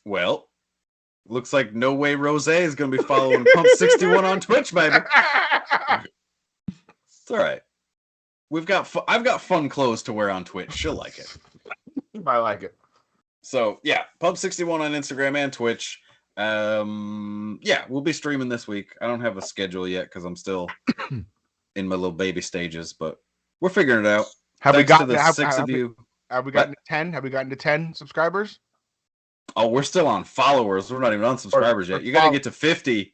Well, looks like No Way Rose is going to be following Pump 61 on Twitch, baby. It's all right. I've got fun clothes to wear on Twitch. She'll like it. I like it. So yeah, Pump 61 on Instagram and Twitch. Yeah, we'll be streaming this week. I don't have a schedule yet because I'm still in my little baby stages, but we're figuring it out. Have we gotten to 6 of you? Have we gotten to 10? Have we gotten to 10 subscribers? Oh, we're still on followers. We're not even on subscribers yet. You gotta get to 50.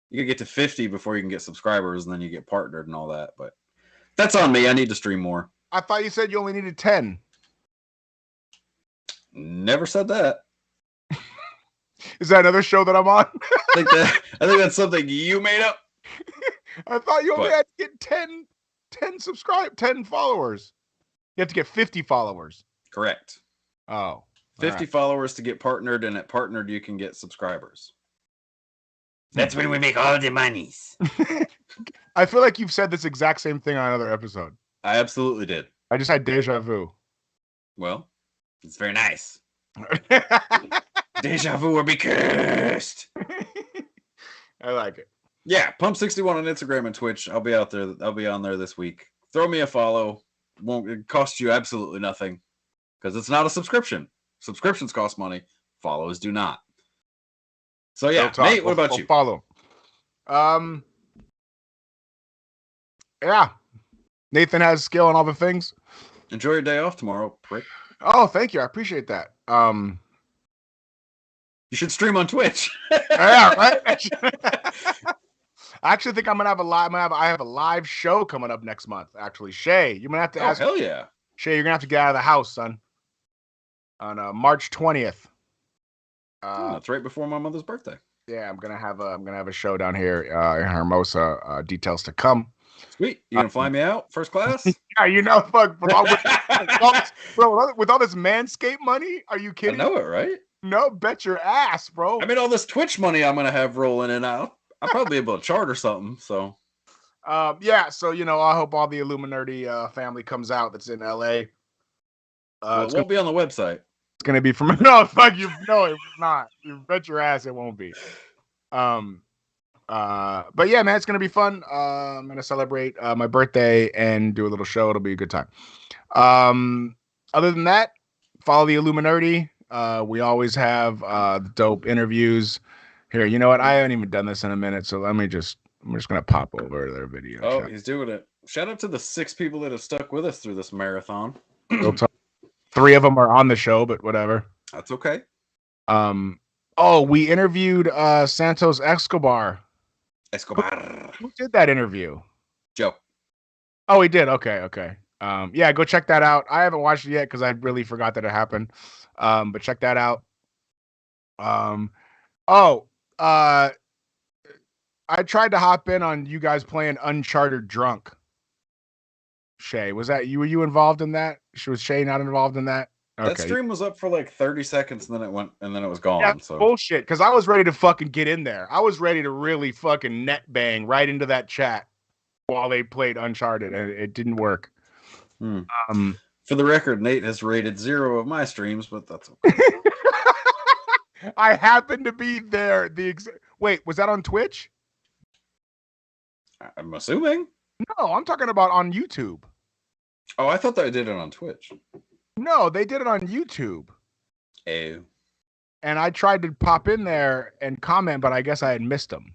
You gotta get to 50 before you can get subscribers, and then you get partnered and all that. But that's on me. I need to stream more. I thought you said you only needed 10. Never said that. Is that another show that I'm on? I think that's something you made up. I thought you only had to get 10 followers. You have to get 50 followers. Correct. Oh. 50 followers to get partnered, and at partnered you can get subscribers. That's when we make all the monies. I feel like you've said this exact same thing on another episode. I absolutely did. I just had deja vu. Well, it's very nice. Deja vu or be cursed. I like it. Yeah, Pump 61 on Instagram and Twitch. I'll be out there. I'll be on there this week. Throw me a follow. It cost you absolutely nothing because it's not a subscription. Subscriptions cost money. Follows do not. So yeah, Nate, what about you? Follow. Yeah. Nathan has skill and all the things. Enjoy your day off tomorrow, prick. Oh, thank you. I appreciate that. You should stream on Twitch. Yeah, right. I actually think I'm gonna have I have a live show coming up next month. Actually, Shay, you're gonna have to ask. Hell yeah, Shay, you're gonna have to get out of the house, son. On March 20th. That's right before my mother's birthday. Yeah, I'm gonna have a show down here in Hermosa. Details to come. Sweet, you gonna fly me out first class? Yeah, you know, fuck. With all this Manscaped money, are you kidding? I know it, right? No, bet your ass, bro. I mean, all this Twitch money I'm gonna have rolling in out. I'll probably be able to charter something. So, yeah. So I hope all the Illuminerdi family comes out. That's in LA. It won't be on the website. It's gonna be from no, fuck you. No, it's not. You bet your ass it won't be. But yeah, man, it's gonna be fun. I'm gonna celebrate my birthday and do a little show. It'll be a good time. Other than that, follow the Illuminerdi. We always have dope interviews here. You know what? I haven't even done this in a minute, so I'm just gonna pop over their video. Oh, he's doing it. Shout out to the 6 people that have stuck with us through this marathon. 3 of them are on the show, but whatever. That's okay. We interviewed Santos Escobar. Who did that interview? Joe. Oh, he did. Okay. Yeah, go check that out. I haven't watched it yet because I really forgot that it happened. But check that out. I tried to hop in on you guys playing Uncharted drunk. Shay, was that you? Were you involved in that? Was Shay not involved in that? Okay. That stream was up for like 30 seconds and then it was gone. That's bullshit. Because I was ready to fucking get in there. I was ready to really fucking net bang right into that chat while they played Uncharted, and it didn't work. For the record, Nate has rated 0 of my streams, but that's okay. I happened to be there. Wait, was that on Twitch? I'm assuming. No, I'm talking about on YouTube. Oh, I thought they did it on Twitch. No, they did it on YouTube. Aew. And I tried to pop in there and comment, but I guess I had missed them.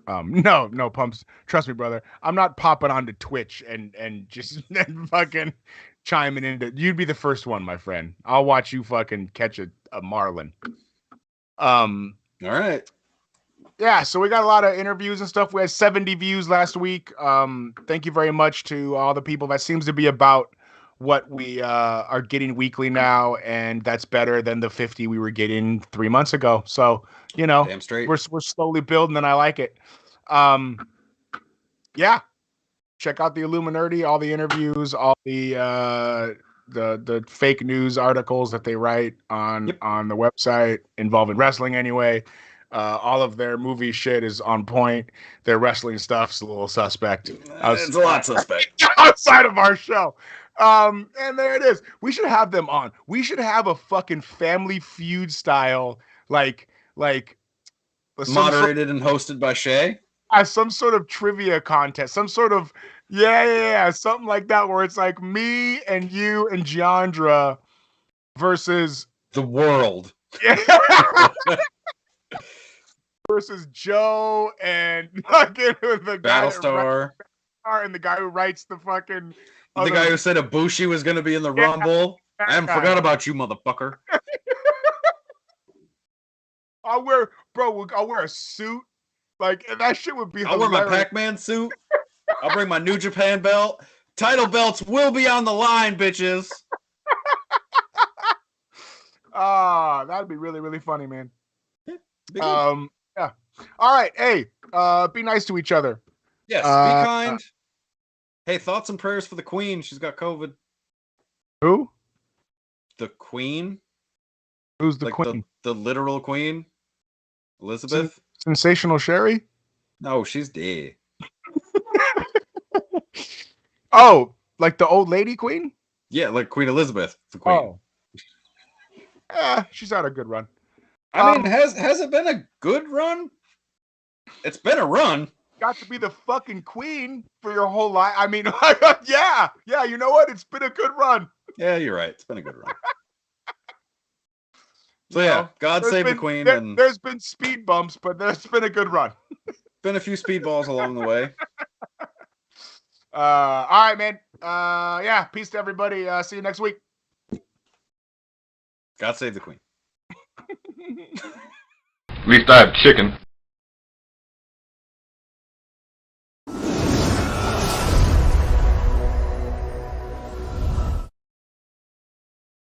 No, Pumps. Trust me, brother. I'm not popping onto Twitch and just fucking chiming into. You'd be the first one, my friend. I'll watch you fucking catch a marlin. All right. Yeah, so we got a lot of interviews and stuff. We had 70 views last week. Thank you very much to all the people. That seems to be about what we are getting weekly now, and that's better than the 50 we were getting 3 months ago. So, you know, Damn straight. we're slowly building, and I like it. Yeah, check out the Illuminerdi, all the interviews, all the fake news articles that they write on the website involving wrestling anyway. All of their movie shit is on point. Their wrestling stuff's a little suspect. It's a lot suspect. Outside of our show. And there it is. We should have them on. We should have a fucking Family Feud style, like moderated and hosted by Shay. Some sort of trivia contest, some sort of something like that, where it's like me and you and Giandra versus the world. Versus Joe and fucking the Battlestar and the guy who writes the fucking the guy who said Ibushi was going to be in the Rumble. I haven't forgot about you, motherfucker. I'll wear a suit. Like, and that shit would be I'll hilarious. wear my Pac-Man suit. I'll bring my New Japan belt. Title belts will be on the line, bitches. That'd be really, really funny, man. Yeah. Yeah. All right. Hey, be nice to each other. Yes, be kind. Hey, thoughts and prayers for the Queen. She's got COVID. Who? The Queen. Who's the Queen? The literal Queen. Elizabeth. Sensational Sherry? No, she's dead. Oh, like the old lady Queen? Yeah, like Queen Elizabeth, the Queen. Oh. She's had a good run. I mean, has it been a good run? It's been a run. Got to be the fucking queen for your whole life. I mean, yeah. You know what? It's been a good run. Yeah, you're right. It's been a good run. So yeah, God save the Queen. And there's been speed bumps, but there's been a good run. Been a few speedballs along the way. All right, man. Yeah, peace to everybody. See you next week. God save the Queen. At least I have chicken.